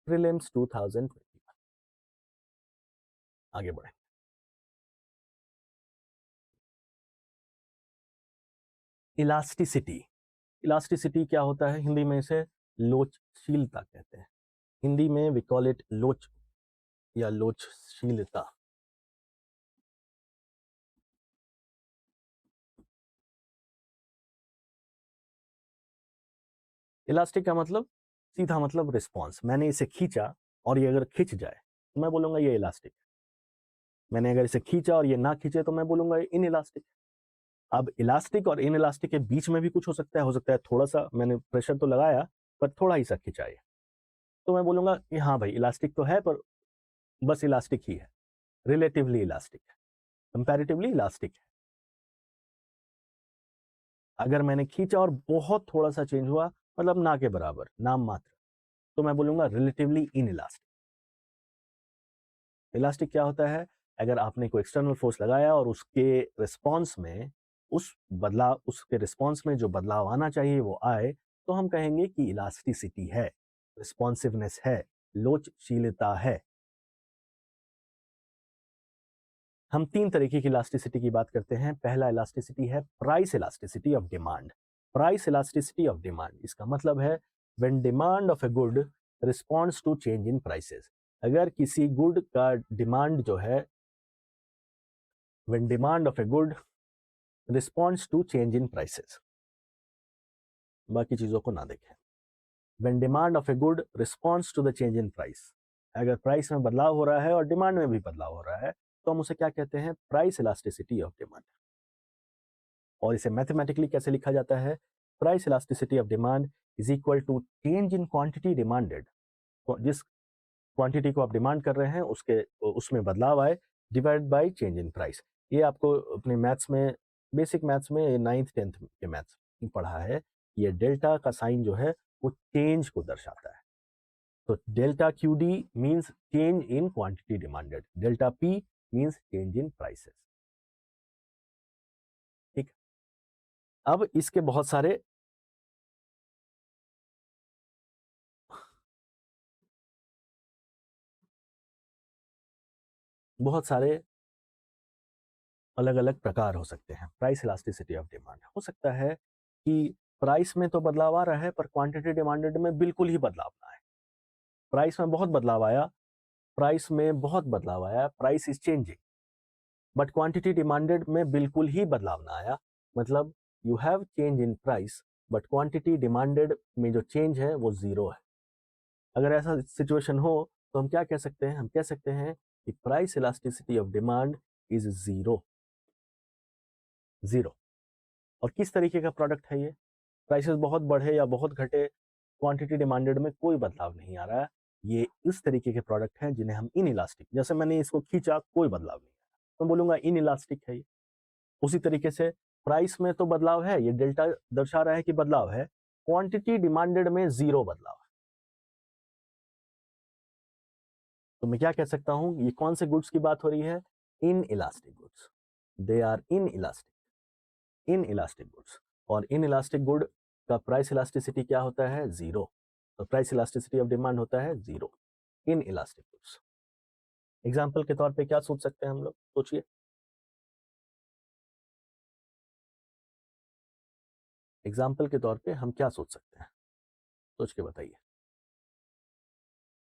Prelims 2021. आगे बढ़े। इलास्टिसिटी। इलास्टिसिटी क्या होता है? हिंदी में इसे लोचशीलता कहते हैं। हिंदी में वी कॉल इट लोच या लोचशीलता। इलास्टिक का मतलब सीधा मतलब रिस्पॉन्स। मैंने इसे खींचा और ये अगर खिंच जाए तो मैं बोलूंगा ये इलास्टिक। मैंने अगर इसे खींचा और ये ना खींचे तो मैं बोलूंगा ये इन इलास्टिक। अब इलास्टिक और इन इलास्टिक के बीच में भी कुछ हो सकता है थोड़ा सा मैंने प्रेशर तो लगाया पर थोड़ा ही सा खिंचा है, तो मैं बोलूंगा कि हाँ भाई इलास्टिक तो है पर बस इलास्टिक ही है, रिलेटिवली इलास्टिक है, कंपैरेटिवली इलास्टिक है। अगर मैंने खींचा और बहुत थोड़ा सा चेंज हुआ, मतलब ना के बराबर, नाम मात्र, तो मैं बोलूंगा रिलेटिवली इन इलास्टिक। इलास्टिक क्या होता है? अगर आपने कोई एक्सटर्नल फोर्स लगाया और उसके रिस्पॉन्स में उसके रिस्पॉन्स में जो बदलाव आना चाहिए वो आए, तो हम कहेंगे कि इलास्टिसिटी है, रिस्पॉन्सिवनेस है, लोचशीलता है। हम 3 तरीके की इलास्टिसिटी की बात करते हैं। पहला इलास्टिसिटी है price elasticity of demand. Price elasticity of demand, इसका मतलब है when demand of a good responds to change in prices. अगर किसी गुड का डिमांड जो है, when demand of a good responds to change in prices, बाकी चीजों को ना देखें। When demand of a good responds to the change in price, अगर प्राइस में बदलाव हो रहा है और डिमांड में भी बदलाव हो रहा है, तो हम उसे क्या कहते हैं? Price elasticity of demand. और इसे मैथमेटिकली कैसे लिखा जाता है? Price elasticity of demand is equal to change in quantity demanded. जिस क्वांटिटी को आप डिमांड कर रहे हैं उसमें बदलाव आए, divide by change in price. ये आपको अपने मैथ्स में, बेसिक मैथ्स में 9th 10th के मैथ्स में पढ़ा है। ये डेल्टा का साइन जो है वो चेंज को दर्शाता है। तो delta Q D means change in quantity demanded, delta P means change in prices. ठीक। अब इसके बहुत सारे अलग अलग प्रकार हो सकते हैं प्राइस इलास्टिसिटी ऑफ डिमांड। हो सकता है कि प्राइस में तो बदलाव आ रहा है पर क्वांटिटी डिमांडेड में बिल्कुल ही बदलाव ना आए। प्राइस में बहुत बदलाव आया, price is changing, but quantity demanded में बिल्कुल ही बदलाव ना आया। मतलब you have change in price but quantity demanded में जो चेंज है वो जीरो है। अगर ऐसा सिचुएशन हो तो हम क्या कह सकते हैं? हम कह सकते हैं कि price elasticity of demand is zero. और किस तरीके का प्रोडक्ट है ये? प्राइसेस बहुत बढ़े या बहुत घटे, क्वांटिटी डिमांडेड में कोई बदलाव नहीं आ रहा है। ये इस तरीके के प्रोडक्ट हैं जिन्हें हम इन इलास्टिक, जैसे मैंने इसको खींचा कोई बदलाव नहीं आया, तो बोलूंगा इन इलास्टिक है ये। उसी तरीके से प्राइस में तो बदलाव है, ये डेल्टा दर्शा रहा है कि बदलाव है, क्वांटिटी डिमांडेड में जीरो बदलाव है। तो मैं क्या कह सकता हूं? ये कौन से गुड्स की बात हो रही है? Inelastic goods. They are inelastic goods. और इन इलास्टिक गुड का प्राइस इलास्टिसिटी क्या होता है? जीरो। तो प्राइस इलास्टिसिटी ऑफ डिमांड होता है zero in elastic goods. Example के तौर पे क्या सोच सकते हैं हम लोग? सोचिए। एग्जाम्पल के तौर पे हम क्या सोच सकते हैं? सोच के बताइए।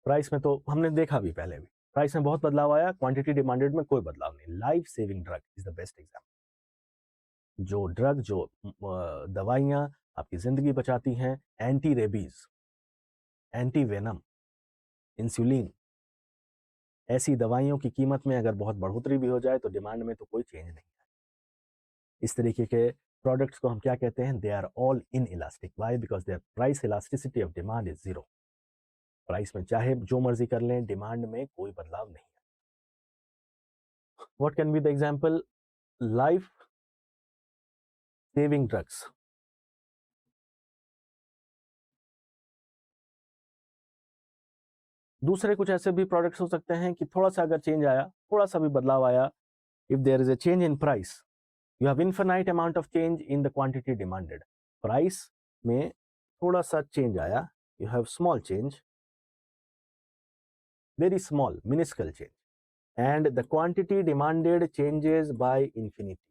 प्राइस में तो हमने देखा भी पहले भी, प्राइस में बहुत बदलाव आया, क्वांटिटी डिमांडेड में कोई बदलाव नहीं। Life saving drug is the best example. जो ड्रग, जो दवाइयां आपकी जिंदगी बचाती हैं, anti rabies, anti venom, insulin, ऐसी दवाइयों की कीमत में अगर बहुत बढ़ोतरी भी हो जाए तो डिमांड में तो कोई चेंज नहीं है। इस तरीके के प्रोडक्ट्स को हम क्या कहते हैं? They are all inelastic. Why? Because their price elasticity of demand is zero. Price में चाहे जो मर्जी कर लें, डिमांड में कोई बदलाव नहीं है। What can be the example? Life saving drugs. दूसरे कुछ ऐसे भी प्रोडक्ट्स हो सकते हैं कि थोड़ा सा अगर चेंज आया, थोड़ा सा भी बदलाव आया, if there is a change in price, you have infinite amount of change in the quantity demanded. Price में थोड़ा सा चेंज आया, you have small change, very small, minuscule change, and the quantity demanded changes by infinity.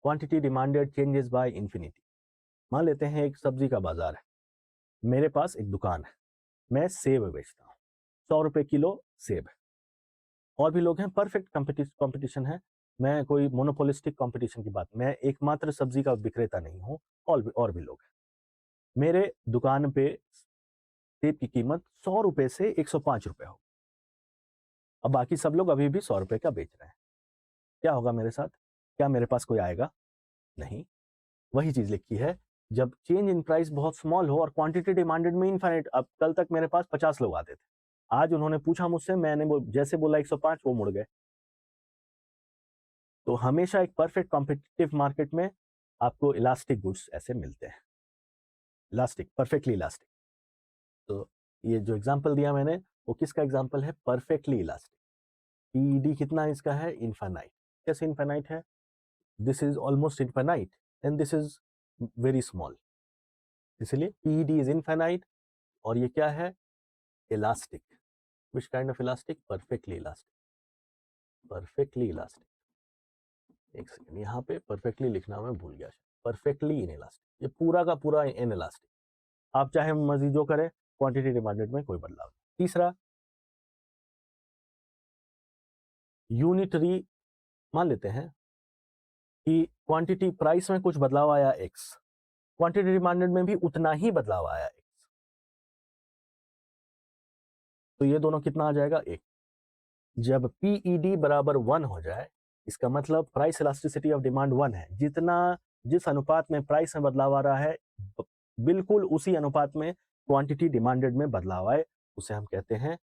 Quantity demanded changes by infinity. मान लेते हैं एक सब्जी का बाजार है, मेरे पास एक दुकान है, मैं सेब बेचता हूँ, 100 रुपए किलो सेब है। और भी लोग हैं, परफेक्ट कंपटीशन है, मैं कोई मोनोपोलिस्टिक कंपटीशन की बात, मैं एकमात्र सब्जी का विक्रेता नहीं हूँ, और भी लोग हैं। मेरे दुकान पे सेब की कीमत 100 रुपए से 105 रुपए हो, अब बाकी सब लोग अभी भी 100 रुपए का बेच रहे हैं। क्या होगा मेरे साथ? क्या मेरे पास कोई आएगा? नहीं। वही चीज लिखी है, जब चेंज इन प्राइस बहुत स्मॉल हो और क्वांटिटी डिमांडेड में इनफाइनाइट। अब कल तक मेरे पास 50 लोग आते थे, आज उन्होंने पूछा मुझसे, मैंने जैसे बोला 105, वो मुड़ गए। तो हमेशा एक परफेक्ट कॉम्पिटिटिव मार्केट में आपको इलास्टिक गुड्स ऐसे मिलते हैं, इलास्टिक, परफेक्टली इलास्टिक। तो ये जो एग्जाम्पल दिया मैंने, वो किसका एग्जाम्पल है? Perfectly elastic. पीईडी कितना इसका है? इनफाइनाइट। कैसे इनफाइनाइट है? This is almost infinite and this is very small, इसलिए पीईडी इज इनफाइनाइट और ये क्या है? Elastic. Which kind of elastic? Perfectly elastic. Perfectly elastic. एक सेकेंड, यहाँ पे परफेक्टली लिखना मैं भूल गया। परफेक्टली इन इलास्टिक, ये पूरा का पूरा इन इलास्टिक। आप चाहे मर्जी जो करें, क्वांटिटी डिमांडेड में कोई बदलाव नहीं। तीसरा, यूनिटरी। मान लेते हैं कि क्वांटिटी प्राइस में कुछ बदलाव आया x, क्वांटिटी डिमांडेड में भी उतना ही बदलाव आया x, तो ये दोनों कितना आ जाएगा? 1। जब PED बराबर 1 हो जाए, इसका मतलब प्राइस इलास्टिसिटी ऑफ डिमांड 1 है। जिस अनुपात में प्राइस में बदलाव आ रहा है, बिल्कुल उसी अनुपात में क्वांटिटी डिमांडेड में बदलाव आए, उसे हम कहते हैं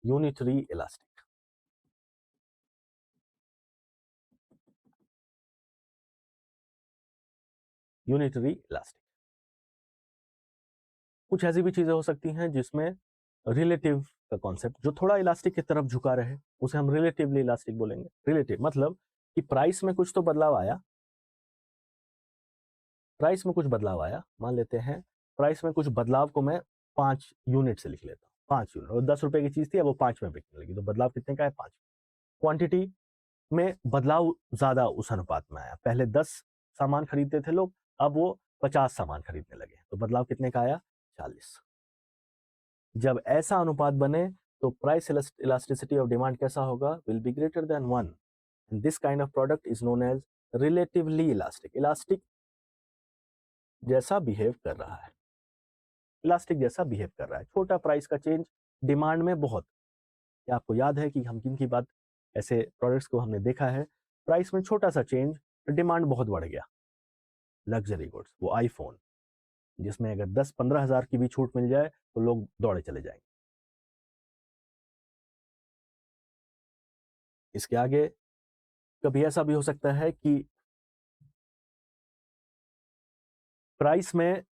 यूनिटरी इलास्टिक। Unitary elastic. कुछ ऐसी भी चीजें हो सकती हैं जिसमें रिलेटिव का कॉन्सेप्ट जो थोड़ा इलास्टिक की तरफ झुका रहे, उसे हम रिलेटिवली इलास्टिक बोलेंगे। रिलेटिव मतलब कि प्राइस में कुछ तो बदलाव आया, प्राइस में कुछ बदलाव आया, मान लेते हैं प्राइस में कुछ बदलाव को मैं 5 यूनिट से लिख लेता हूँ। 5 यूनिट, और 10 रुपए की चीज थी, अब वो 5 में बिकने लगी, तो बदलाव कितने का है? 5। क्वांटिटी में बदलाव ज्यादा उस अनुपात में आया, पहले 10 सामान खरीदते थे लोग, अब वो 50 सामान खरीदने लगे, तो बदलाव कितने का आया? 40। जब ऐसा अनुपात बने तो प्राइस इलास्टिसिटी ऑफ डिमांड कैसा होगा? Will be greater than 1, and this kind of product is known as relatively elastic. Elastic जैसा बिहेव कर रहा है, इलास्टिक जैसा बिहेव कर रहा है। छोटा प्राइस का चेंज डिमांड में बहुत। क्या आपको याद है कि हम किन की बात, ऐसे प्रोडक्ट्स को हमने देखा है प्राइस में छोटा सा चेंज, डिमांड बहुत बढ़ गया? लग्जरी गुड्स, वो आईफोन, जिसमें अगर 10-15 हजार की भी छूट मिल जाए तो लोग दौड़े चले जाएंगे। इसके आगे कभी ऐसा भी हो सकता है कि प्राइस में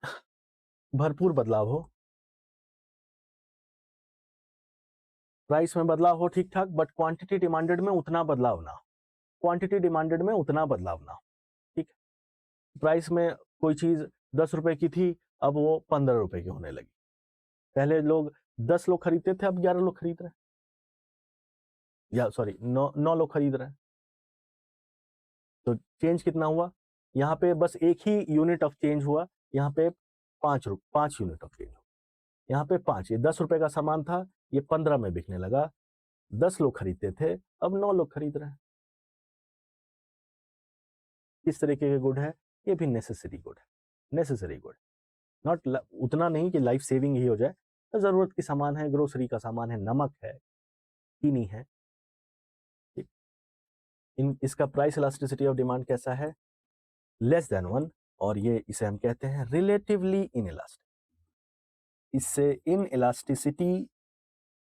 भरपूर बदलाव हो, प्राइस में बदलाव हो ठीक ठाक, बट क्वांटिटी डिमांडेड में उतना बदलाव ना हो, क्वांटिटी डिमांडेड में उतना बदलाव ना हो। ठीक है, प्राइस में कोई चीज 10 रुपए की थी, अब वो 15 रुपए की होने लगी। पहले लोग 10 लोग खरीदते थे, अब 11 लोग खरीद रहे हैं, या सॉरी 9 लोग खरीद रहे हैं। तो चेंज कितना हुआ? यहाँ पे बस एक ही यूनिट ऑफ चेंज हुआ, यहाँ पे 5 यूनिट ऑफ चेंज हुआ। यहाँ पे 5, ये 10 रुपए का सामान था, ये 15 में बिकने लगा। 10 लोग खरीदते थे, अब 9 लोग खरीद रहे हैं। किस तरीके के गुड है? ये भी नेसेसरी गुड है। नेसेसरी गुड, नॉट उतना नहीं कि लाइफ सेविंग ही हो जाए, तो जरूरत की सामान है, ग्रोसरी का सामान है, नमक है, चीनी है। ठीक, इसका प्राइस इलास्टिसिटी ऑफ डिमांड कैसा है? लेस देन 1, और ये इसे हम कहते हैं रिलेटिवली इन इलास्टिक। इससे इन इलास्टिसिटी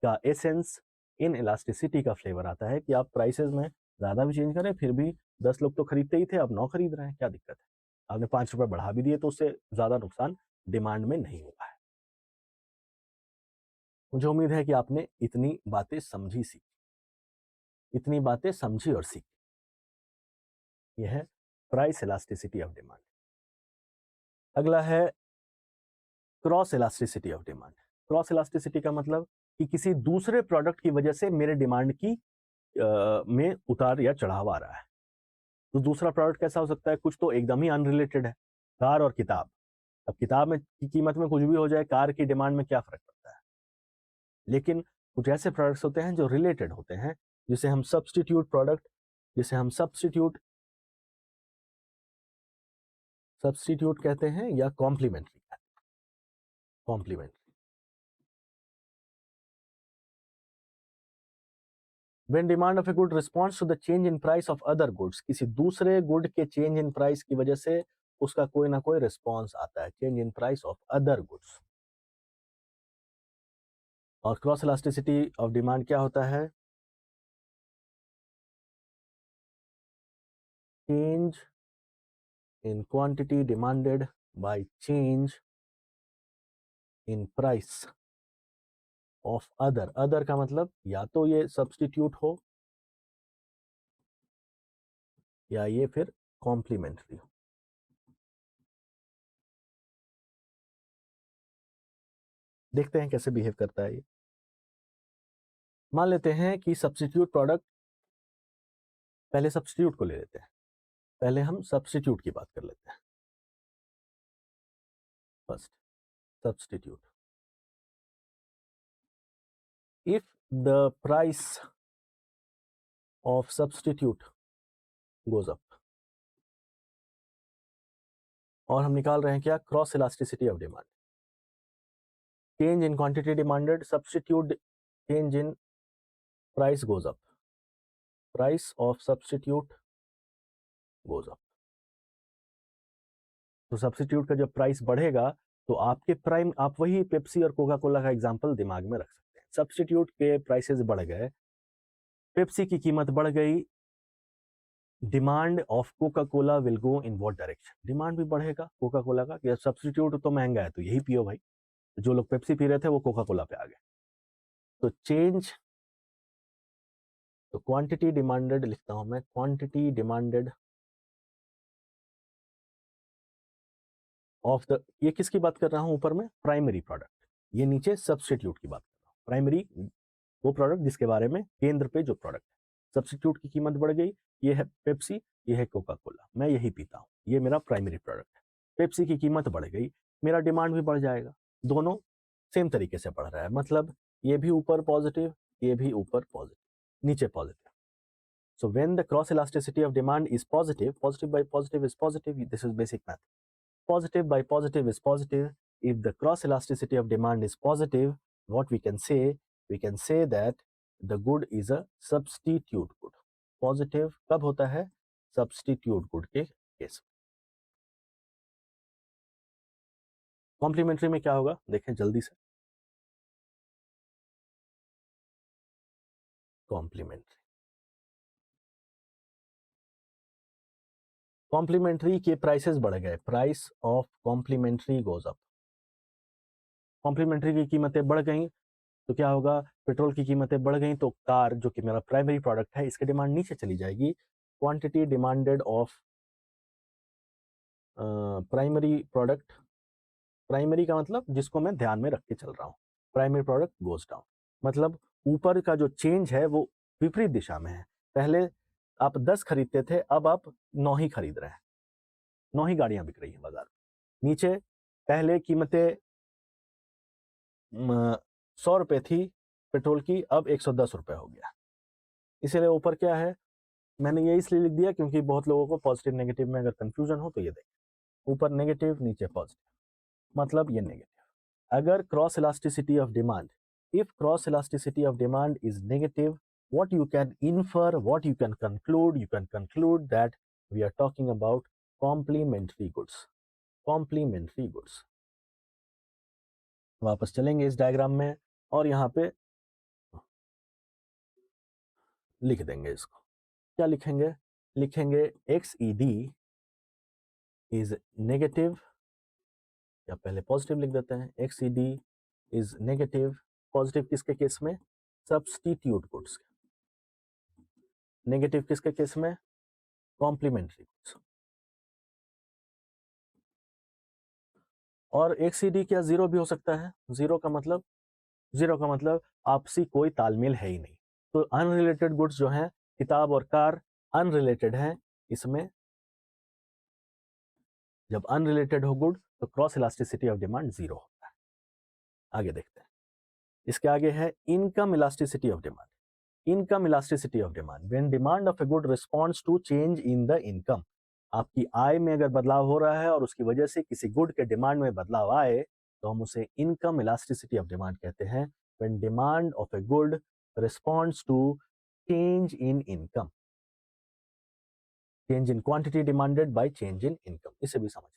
का एसेंस, इन इलास्टिसिटी का फ्लेवर आता है कि आप प्राइसेस में ज्यादा भी चेंज करें, फिर भी 10 लोग तो खरीदते ही थे, अब 9 खरीद रहे हैं, क्या दिक्कत है? आपने 5 रुपए बढ़ा भी दिए तो उससे ज्यादा नुकसान डिमांड में नहीं हुआ है। मुझे उम्मीद है कि आपने इतनी बातें समझी, सीखी, इतनी बातें समझी और सीखी। यह है प्राइस इलास्टिसिटी ऑफ डिमांड। अगला है cross elasticity of demand. Cross elasticity का मतलब कि किसी दूसरे प्रोडक्ट की वजह से मेरे डिमांड की में उतार या चढ़ाव आ रहा है। तो दूसरा प्रोडक्ट कैसा हो सकता है? कुछ तो एकदम ही अनरिलेटेड है, कार और किताब। अब किताब में की कीमत में कुछ भी हो जाए, कार की डिमांड में क्या फर्क पड़ता है? लेकिन कुछ ऐसे प्रोडक्ट्स होते हैं जो रिलेटेड होते हैं, जिसे हम सब्स्टिट्यूट प्रोडक्ट, जिसे हम सब्स्टिट्यूट कहते हैं, या कॉम्प्लीमेंट्री कहते हैं। Complementary. When demand of a good responds to the change in price of other goods, किसी दूसरे गुड के चेंज इन प्राइस की वजह से उसका कोई ना कोई रिस्पॉन्स आता है, change in price of other goods. और क्रॉस इलास्टिसिटी ऑफ डिमांड क्या होता है? Change in quantity demanded by change in price of other. Other का मतलब या तो ये सब्स्टिट्यूट हो, या ये फिर कॉम्प्लीमेंट्री हो। देखते हैं कैसे बिहेव करता है ये। मान लेते हैं कि सब्स्टिट्यूट प्रोडक्ट, पहले सब्स्टिट्यूट को ले लेते हैं, पहले हम सब्स्टिट्यूट की बात कर लेते हैं। First substitute, if the price of substitute goes up, और हम निकाल रहे हैं क्या, cross elasticity of demand, change in quantity demanded, substitute change in price goes up, price of substitute goes up. तो सब्स्टिट्यूट का जब प्राइस बढ़ेगा तो आपके प्राइम, आप वही पेप्सी और कोका कोला का एग्जांपल दिमाग में रख सकते हैं। सब्स्टिट्यूट के प्राइसेस बढ़ गए, पेप्सी की कीमत बढ़ गई, demand of Coca Cola will go in what direction, demand भी बढ़ेगा कोका कोला का कि सब्स्टिट्यूट तो महंगा है तो यही पियो भाई। जो लोग पेप्सी पी रहे थे वो कोका कोला पे आ गए। तो चेंज, तो क्वांटिटी डिमांडेड लिखता हूं मैं, क्वांटिटी डिमांडेड ऑफ द, ये किसकी बात कर रहा हूं ऊपर में, प्राइमरी प्रोडक्ट, ये नीचे सब्स्टिट्यूट की बात कर रहा हूं। प्राइमरी वो प्रोडक्ट जिसके बारे में केंद्र पे जो प्रोडक्ट है, सब्स्टिट्यूट की कीमत बढ़ गई, ये है पेप्सी, ये है कोका कोला, मैं यही पीता हूँ, ये मेरा प्राइमरी प्रोडक्ट है। पेप्सी की कीमत बढ़ गई, मेरा डिमांड भी बढ़ जाएगा, दोनों सेम तरीके से बढ़ रहा है, मतलब ये भी ऊपर पॉजिटिव, ये भी ऊपर पॉजिटिव, नीचे positive. So when the cross elasticity of demand is positive, positive by positive is positive, this is basic math. Positive by positive is positive. If the cross elasticity of demand is positive, what we can say that the good is a substitute good. Positive कब होता है, substitute good के case. Complementary में क्या होगा देखें जल्दी से, कॉम्प्लीमेंट्री, कॉम्प्लीमेंट्री के प्राइसेस बढ़ गए, price of complementary goes up, complementary की कीमतें बढ़ गई तो क्या होगा, पेट्रोल की कीमतें बढ़ गई तो कार जो कि मेरा प्राइमरी प्रोडक्ट है इसकी डिमांड नीचे चली जाएगी। Quantity demanded of primary product, primary का मतलब जिसको मैं ध्यान में रख के चल रहा हूँ, प्राइमरी प्रोडक्ट गोज डाउन, मतलब ऊपर का जो चेंज है वो विपरीत दिशा में है। पहले आप 10 खरीदते थे, अब आप 9 ही खरीद रहे हैं, 9 ही गाड़ियां बिक रही हैं बाजार में। नीचे पहले कीमतें 100 रुपये थी पेट्रोल की, अब 110 रुपये हो गया। इसीलिए ऊपर क्या है, मैंने ये इसलिए लिख दिया क्योंकि बहुत लोगों को पॉजिटिव नेगेटिव में अगर कंफ्यूजन हो तो ये देखें, ऊपर नेगेटिव नीचे पॉजिटिव, मतलब ये नेगेटिव। अगर cross elasticity of demand, if cross elasticity of demand is negative, what you can infer, what you can conclude that we are talking about complementary goods, complementary goods। वापस चलेंगे इस diagram में और यहाँ पे लिख देंगे इसको, क्या लिखेंगे, लिखेंगे XED इज नेगेटिव, या पहले पॉजिटिव लिख देते हैं, XED इज नेगेटिव, पॉजिटिव किसके केस में, सब्स्टिट्यूट गुड्स, नेगेटिव किसके केस में, कॉम्प्लीमेंट्री गुड्स। और XED क्या जीरो भी हो सकता है, जीरो का मतलब आपसी कोई तालमेल है ही नहीं, तो अनरिलेटेड गुड्स जो हैं, किताब और कार अनरिलेटेड हैं, इसमें जब अनरिलेटेड हो गुड तो cross elasticity of demand zero होता है। आगे देखते हैं, इसके आगे है income elasticity of demand, income elasticity of demand, when demand of a good responds to change in the income, आपकी आय में अगर बदलाव हो रहा है और उसकी वजह से किसी गुड के डिमांड में बदलाव आए तो हम उसे इनकम इलास्टिसिटी ऑफ डिमांड कहते हैं। When demand of a good responds to change in income, change in quantity demanded by change in income, इसे भी समझते हैं।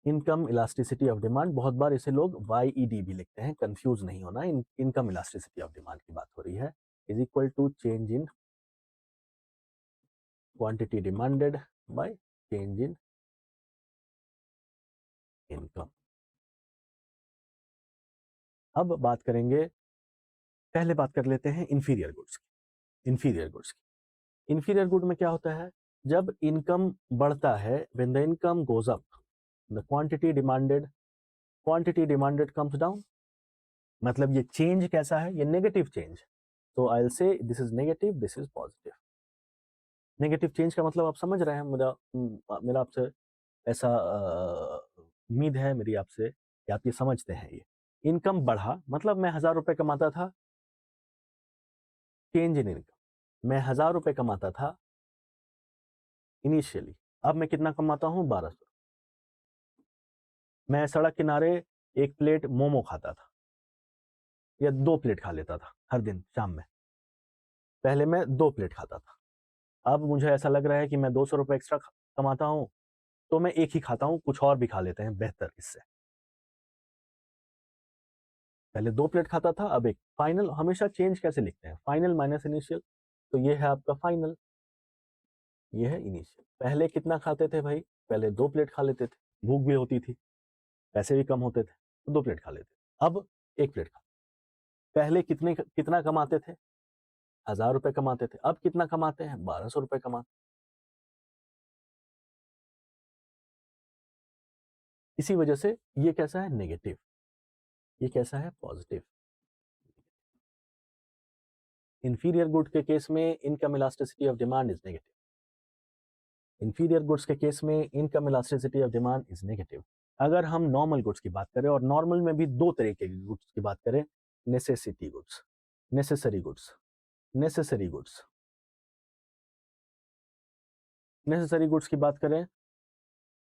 इनकम इलास्टिसिटी ऑफ डिमांड, बहुत बार इसे लोग YED भी लिखते हैं, कंफ्यूज नहीं होना, इनकम इलास्टिसिटी ऑफ डिमांड की बात हो रही है, is equal to change in quantity demanded by change in income. अब बात करेंगे, पहले बात कर लेते हैं इंफीरियर गुड्स की, इंफीरियर गुड्स की। इंफीरियर गुड में क्या होता है, जब इनकम बढ़ता है, when the income goes up, the quantity demanded quantity demanded comes down, मतलब ये चेंज कैसा है, ये नेगेटिव चेंज। तो I will say this is negative, this is positive. Negative change का मतलब आप समझ रहे हैं, मेरा आपसे ऐसा उम्मीद है मेरी आपसे कि आप ये समझते हैं। ये इनकम बढ़ा, मतलब मैं 1000 रुपए कमाता था, चेंज इन इनकम। मैं 1000 रुपए कमाता था इनिशियली, अब मैं कितना कमाता हूँ, 1200। मैं सड़क किनारे एक प्लेट मोमो खाता था या 2 प्लेट खा लेता था हर दिन शाम में। पहले मैं 2 प्लेट खाता था, अब मुझे ऐसा लग रहा है कि मैं 200 रुपए एक्स्ट्रा कमाता हूँ, तो मैं एक ही खाता हूँ, कुछ और भी खा लेते हैं बेहतर इससे। पहले 2 प्लेट खाता था, अब एक। फाइनल हमेशा चेंज कैसे लिखते हैं, फाइनल माइनस इनिशियल। तो ये है आपका फाइनल, ये है इनिशियल। पहले कितना खाते थे भाई, पहले 2 प्लेट खा लेते थे, भूख भी होती थी, पैसे भी कम होते थे, तो 2 प्लेट खा लेते। अब 1 प्लेट खा। पहले कितना कमाते थे, 1000 रुपए कमाते थे, अब कितना कमाते हैं, 1200 रुपए कमाते। इसी वजह से ये कैसा है, नेगेटिव, ये कैसा है, पॉजिटिव। इंफीरियर गुड के केस में income elasticity of demand is negative. Inferior goods के केस में income elasticity of demand is negative. अगर हम नॉर्मल गुड्स की बात करें, और नॉर्मल में भी 2 तरीके के गुड्स की बात करें, necessity goods, necessary goods, necessary goods. Necessary goods की बात करें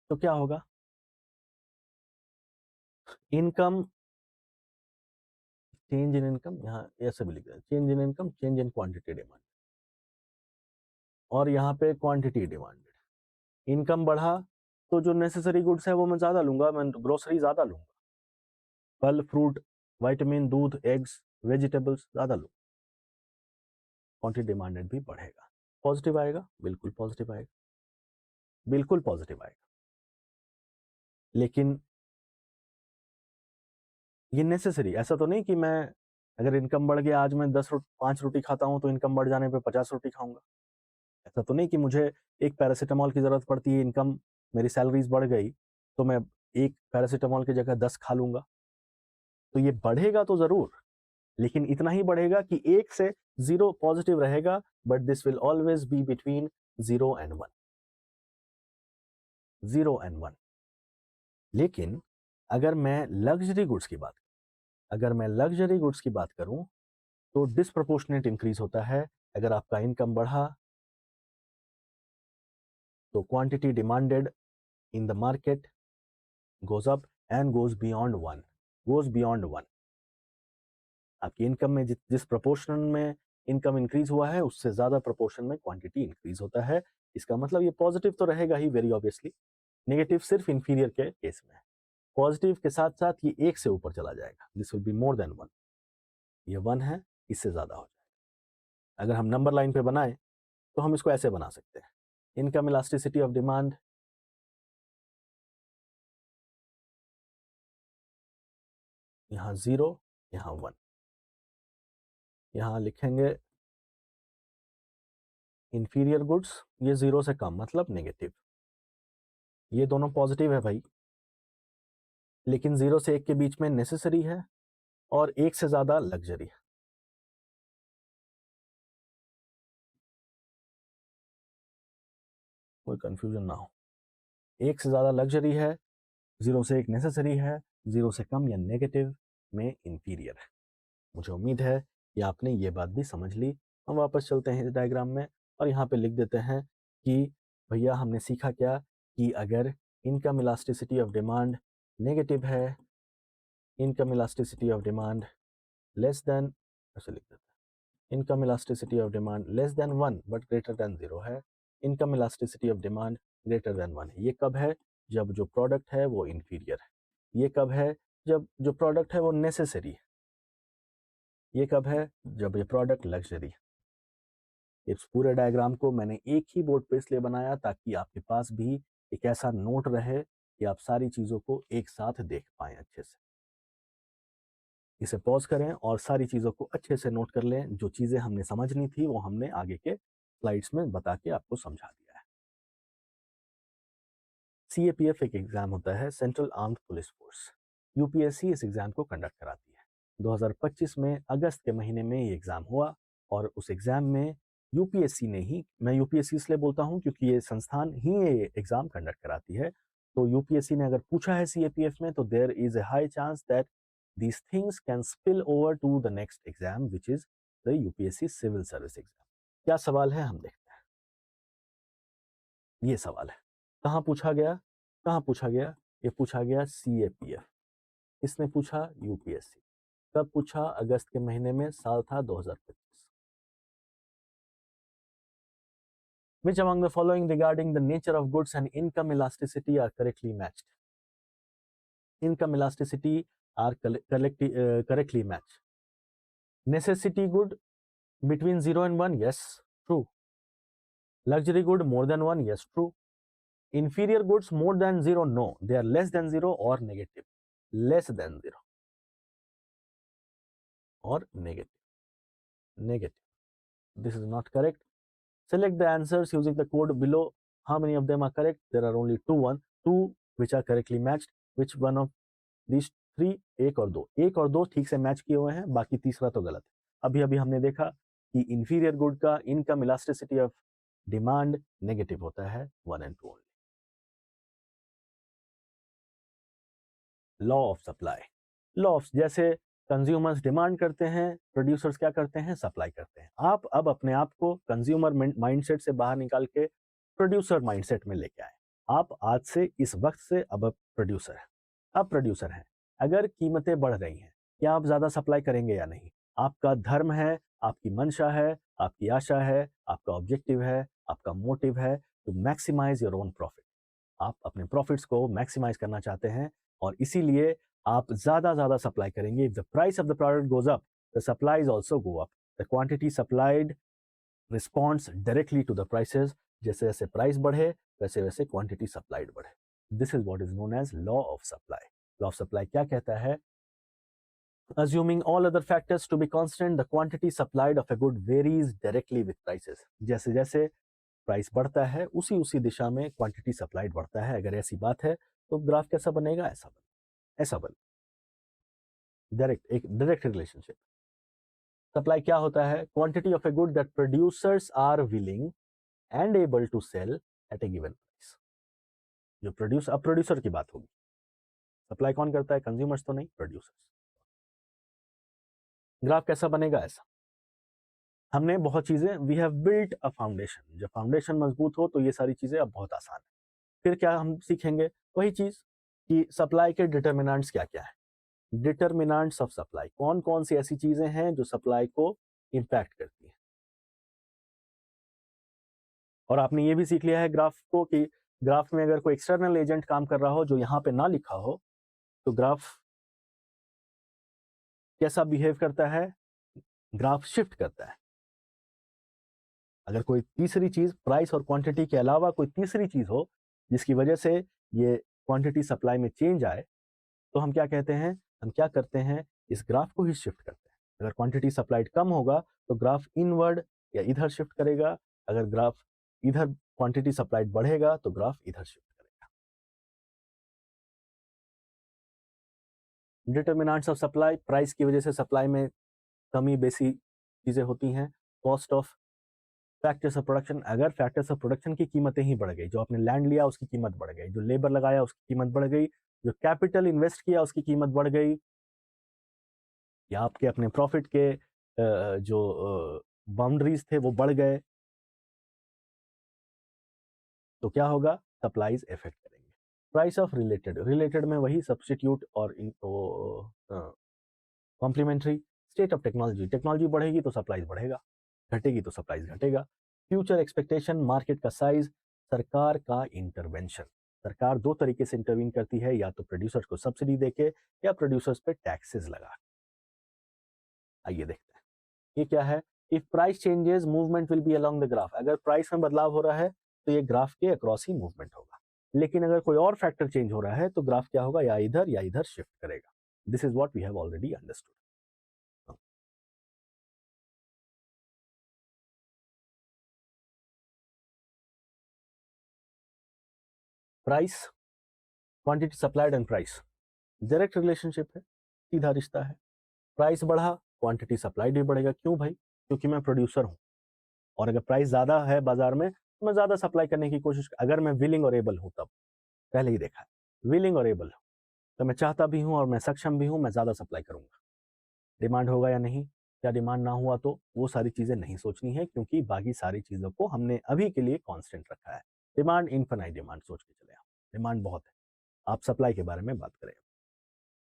तो क्या होगा, इनकम, चेंज इन इनकम, यहाँ ऐसे भी लिख रहे हैं, change in income, change in quantity demand, और यहाँ पे क्वांटिटी डिमांडेड। इनकम बढ़ा तो जो नेसेसरी गुड्स है वो मैं ज्यादा लूंगा, मैं ग्रोसरी ज्यादा लूंगा, फल फ्रूट विटामिन दूध एग्स वेजिटेबल्स ज्यादा लूंगा, क्वांटिटी डिमांडेड भी बढ़ेगा। पॉजिटिव आएगा, बिल्कुल पॉजिटिव आएगा, बिल्कुल पॉजिटिव आएगा। लेकिन ये नेसेसरी, ऐसा तो नहीं कि मैं, अगर इनकम बढ़ गया, आज मैं 5 रोटी खाता हूं तो इनकम बढ़ जाने पे 50 रोटी खाऊंगा। ऐसा तो नहीं कि मुझे एक पैरासीटामॉल की जरूरत पड़ती है, इनकम, मेरी सैलरीज बढ़ गई तो मैं एक पैरासीटामॉल की जगह 10 खा लूंगा। तो ये बढ़ेगा तो जरूर, लेकिन इतना ही बढ़ेगा कि 1 से 0 पॉजिटिव रहेगा, but this will always be between 0 and 1, 0 and 1। लेकिन अगर मैं लग्जरी गुड्स की बात, अगर मैं लग्जरी गुड्स की बात करूं तो डिस्प्रपोर्शनेट इंक्रीज होता है। अगर आपका इनकम बढ़ा तो quantity demanded in the market goes up and goes beyond 1, goes beyond 1। आपकी इनकम में जिस प्रपोर्शन में इनकम इंक्रीज हुआ है, उससे ज्यादा प्रपोर्शन में क्वांटिटी इंक्रीज होता है। इसका मतलब ये पॉजिटिव तो रहेगा ही वेरी ऑब्वियसली, नेगेटिव सिर्फ इंफीरियर के केस में है। पॉजिटिव के साथ साथ ये 1 से ऊपर चला जाएगा, this will be more than 1। ये 1 है, इससे ज्यादा हो जाएगा। अगर हम नंबर लाइन पे बनाए तो हम इसको ऐसे बना सकते हैं, इनकम इलास्टिसिटी ऑफ डिमांड यहाँ 0, यहाँ 1, यहाँ लिखेंगे इंफीरियर गुड्स, ये 0 से कम मतलब नेगेटिव, ये दोनों पॉजिटिव है भाई। लेकिन 0 से 1 के बीच में नेसेसरी है, और 1 से ज्यादा लग्जरी है। कोई कंफ्यूजन ना हो, 1 से ज्यादा लग्जरी है, 0 से 1 नेसेसरी है, 0 से कम या नेगेटिव में इंफीरियर है। मुझे उम्मीद है कि आपने ये बात भी समझ ली। हम वापस चलते हैं इस डायग्राम में, और यहाँ पे लिख देते हैं कि भैया हमने सीखा क्या, कि अगर income elasticity of demand negative है, income elasticity of demand less than, ऐसे लिख देते हैं, income elasticity of demand less than 1 but greater than 0 है, income elasticity of demand greater than 1 है। ये कब है, जब जो प्रोडक्ट है वो इंफीरियर है। ये कब है, जब जो प्रोडक्ट है वो नेसेसरी है। ये कब है, जब ये प्रोडक्ट लग्जरी है। इस पूरे डायग्राम को मैंने एक ही बोर्ड पे इसलिए बनाया ताकि आपके पास भी एक ऐसा नोट रहे कि आप सारी चीजों को एक साथ देख पाएं अच्छे से। इसे पॉज करें और सारी चीजों को अच्छे से नोट कर लें। जो चीजें हमने समझनी थी वो हमने आगे के स्लाइड्स में बता के आपको समझा दिया है। CAPF एक एग्जाम होता है, central armed police force. UPSC इस एग्ज़ाम को कंडक्ट कराती है। 2025 में अगस्त के महीने में ये एग्ज़ाम हुआ और उस एग्ज़ाम में यूपीएससी ने ही, मैं यूपीएससी इसलिए बोलता हूँ क्योंकि ये संस्थान ही ये एग्ज़ाम कंडक्ट कराती है, तो यूपीएससी ने अगर पूछा है सीएपीएफ में तो there is a high chance that these things can spill over to the next exam which is the UPSC civil service exam. क्या सवाल है हम देखते हैं। ये सवाल है, कहाँ पूछा गया, कहाँ पूछा गया, ये पूछा गया सीएपीएफ। किसने पूछा? यूपीएससी। कब पूछा? अगस्त के महीने में, साल था 2025। Which among the following regarding the nature of goods and income elasticity are correctly matched? Income elasticity are correctly matched. Necessity good between 0 and 1, yes, true. Luxury good more than 1, yes, true. Inferior goods more than 0, no. They are less than 0 or negative. Less than 0 or negative. Negative. This is not correct. Select the answers using the code below. How many of them are correct? There are only two which are correctly matched. Which one of these three? एक और दो ठीक से match किए हुए हैं, बाकी तीसरा तो गलत है। अभी अभी हमने देखा कि इंफीरियर गुड का income elasticity of demand negative होता है, 1 and 2 only. Law of supply, law of, जैसे कंज्यूमर्स डिमांड करते हैं, प्रोड्यूसर्स क्या करते हैं? सप्लाई करते हैं। आप अब अपने आप को कंज्यूमर माइंडसेट से बाहर निकाल के प्रोड्यूसर माइंडसेट में लेके आए। आप आज से, इस वक्त से अब प्रोड्यूसर हैं। अब प्रोड्यूसर हैं, अगर कीमतें बढ़ रही हैं, क्या आप ज़्यादा सप्लाई करेंगे या नहीं? आपका धर्म है, आपकी मंशा है, आपकी आशा है, आपका ऑब्जेक्टिव है, आपका मोटिव है to maximise your own profit. आप अपने प्रॉफिट्स को मैक्सिमाइज करना चाहते हैं और इसीलिए आप ज़्यादा सप्लाई करेंगे। If the price of the product goes up, the supplies also go up. The quantity supplied responds directly to the prices. जैसे जैसे प्राइस बढ़े वैसे वैसे क्वांटिटी सप्लाइड बढ़े। This is what is known as law of supply. Law of supply क्या कहता है? Assuming all other factors to be constant, the quantity supplied of a good varies directly with prices. जैसे जैसे price बढ़ता है उसी दिशा में क्वांटिटी सप्लाइड बढ़ता है। अगर ऐसी बात है तो ग्राफ कैसा बनेगा? ऐसा बने। एक डायरेक्ट रिलेशनशिप। सप्लाई क्या होता है? Quantity of a good that producers are willing and able to sell at a given price. जो प्रोड्यूसर की बात होगी। सप्लाई कौन करता है? कंज्यूमर्स तो नहीं, प्रोड्यूसर्स। ग्राफ कैसा बनेगा? ऐसा। हमने बहुत चीजें, we have built a foundation. जब फाउंडेशन मजबूत हो तो ये सारी चीजें अब बहुत आसान है। फिर क्या हम सीखेंगे? वही चीज कि सप्लाई के डिटर्मिनेंट्स क्या क्या है। डिटर्मिनेंट्स ऑफ सप्लाई, कौन कौन सी ऐसी चीजें हैं जो सप्लाई को इंपैक्ट करती हैं। और आपने ये भी सीख लिया है ग्राफ को कि ग्राफ में अगर कोई एक्सटर्नल एजेंट काम कर रहा हो जो यहां पे ना लिखा हो तो ग्राफ कैसा बिहेव करता है? ग्राफ शिफ्ट करता है। अगर कोई तीसरी चीज, प्राइस और क्वांटिटी के अलावा कोई तीसरी चीज हो जिसकी वजह से ये क्वांटिटी सप्लाई में चेंज आए, तो हम क्या कहते हैं? हम क्या करते हैं? इस ग्राफ को ही शिफ्ट करते हैं। अगर क्वांटिटी सप्लाइड कम होगा तो ग्राफ इनवर्ड या इधर शिफ्ट करेगा। अगर ग्राफ इधर क्वांटिटी सप्लाइड बढ़ेगा तो ग्राफ इधर शिफ्ट करेगा। डिटर्मिनेंट्स ऑफ सप्लाई, प्राइस की वजह से सप्लाई में कमी बेसी चीजें होती हैं। Cost of factors of production, अगर फैक्टर्स ऑफ प्रोडक्शन की कीमतें ही बढ़ गई, जो आपने लैंड लिया उसकी कीमत बढ़ गई, जो लेबर लगाया उसकी कीमत बढ़ गई, जो कैपिटल इन्वेस्ट किया उसकी कीमत बढ़ गई, या आपके अपने प्रॉफिट के जो बाउंड्रीज थे वो बढ़ गए, तो क्या होगा? सप्लाईज इफेक्ट करेंगे। प्राइस ऑफ रिलेटेड में वही सब्स्टिट्यूट और कॉम्प्लीमेंट्री। स्टेट ऑफ टेक्नोलॉजी बढ़ेगी तो सप्लाईज बढ़ेगा, घटेगी तो सप्लाईज घटेगा। फ्यूचर एक्सपेक्टेशन, मार्केट का साइज, सरकार का इंटरवेंशन। सरकार दो तरीके से इंटरवीन करती है, या तो प्रोड्यूसर्स को सब्सिडी देके या प्रोड्यूसर्स पे टैक्सेस लगा। आइए देखते हैं ये क्या है। If price changes movement will be along the graph. अगर प्राइस में बदलाव हो रहा है तो ये ग्राफ के अक्रॉस ही मूवमेंट होगा। लेकिन अगर कोई और फैक्टर चेंज हो रहा है तो ग्राफ क्या होगा? या इधर शिफ्ट करेगा। This is what we have already understood. Price, quantity supplied and price. Direct relationship है, सीधा रिश्ता है। प्राइस बढ़ा, क्वांटिटी सप्लाइड भी बढ़ेगा। क्यों भाई? क्योंकि मैं प्रोड्यूसर हूँ, और अगर प्राइस ज़्यादा है बाजार में तो मैं ज़्यादा सप्लाई करने की कोशिश, अगर मैं विलिंग और एबल हूँ तब, पहले ही देखा है, विलिंग और एबल हूँ तो मैं चाहता भी हूँ और मैं सक्षम भी हूँ, मैं ज़्यादा सप्लाई करूँगा। डिमांड होगा या नहीं, क्या डिमांड ना हुआ तो वो सारी चीज़ें नहीं सोचनी है, क्योंकि बाकी सारी चीज़ों को हमने अभी के लिए कांस्टेंट रखा है। डिमांड इनफाइनाइट डिमांड सोच के चले आप, डिमांड बहुत है। आप सप्लाई के बारे में बात करें,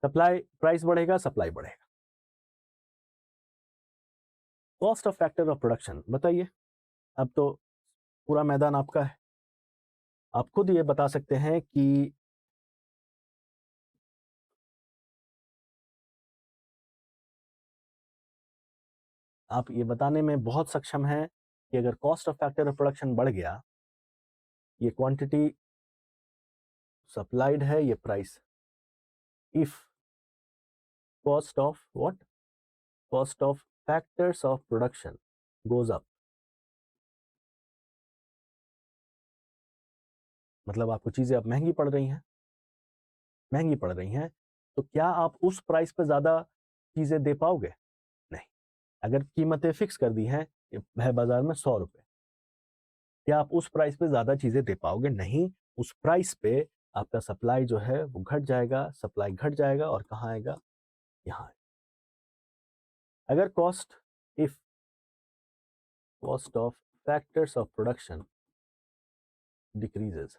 सप्लाई, प्राइस बढ़ेगा, सप्लाई बढ़ेगा। Cost of factor of production बताइए, अब तो पूरा मैदान आपका है। आप खुद ये बता सकते हैं कि आप ये बताने में बहुत सक्षम हैं कि अगर cost of factor of production बढ़ गया, ये क्वांटिटी सप्लाइड है, ये price, if cost of what, cost of factors of production goes up, मतलब आपको चीजें अब महंगी पड़ रही हैं, महंगी पड़ रही हैं, तो क्या आप उस प्राइस पे ज्यादा चीजें दे पाओगे? नहीं। अगर कीमतें फिक्स कर दी हैं, है बाजार में 100 रुपए, क्या आप उस प्राइस पे ज्यादा चीजें दे पाओगे? नहीं। उस प्राइस पे आपका सप्लाई जो है वो घट जाएगा, सप्लाई घट जाएगा और कहाँ आएगा? यहाँ। अगर cost, if cost of factors of production decreases,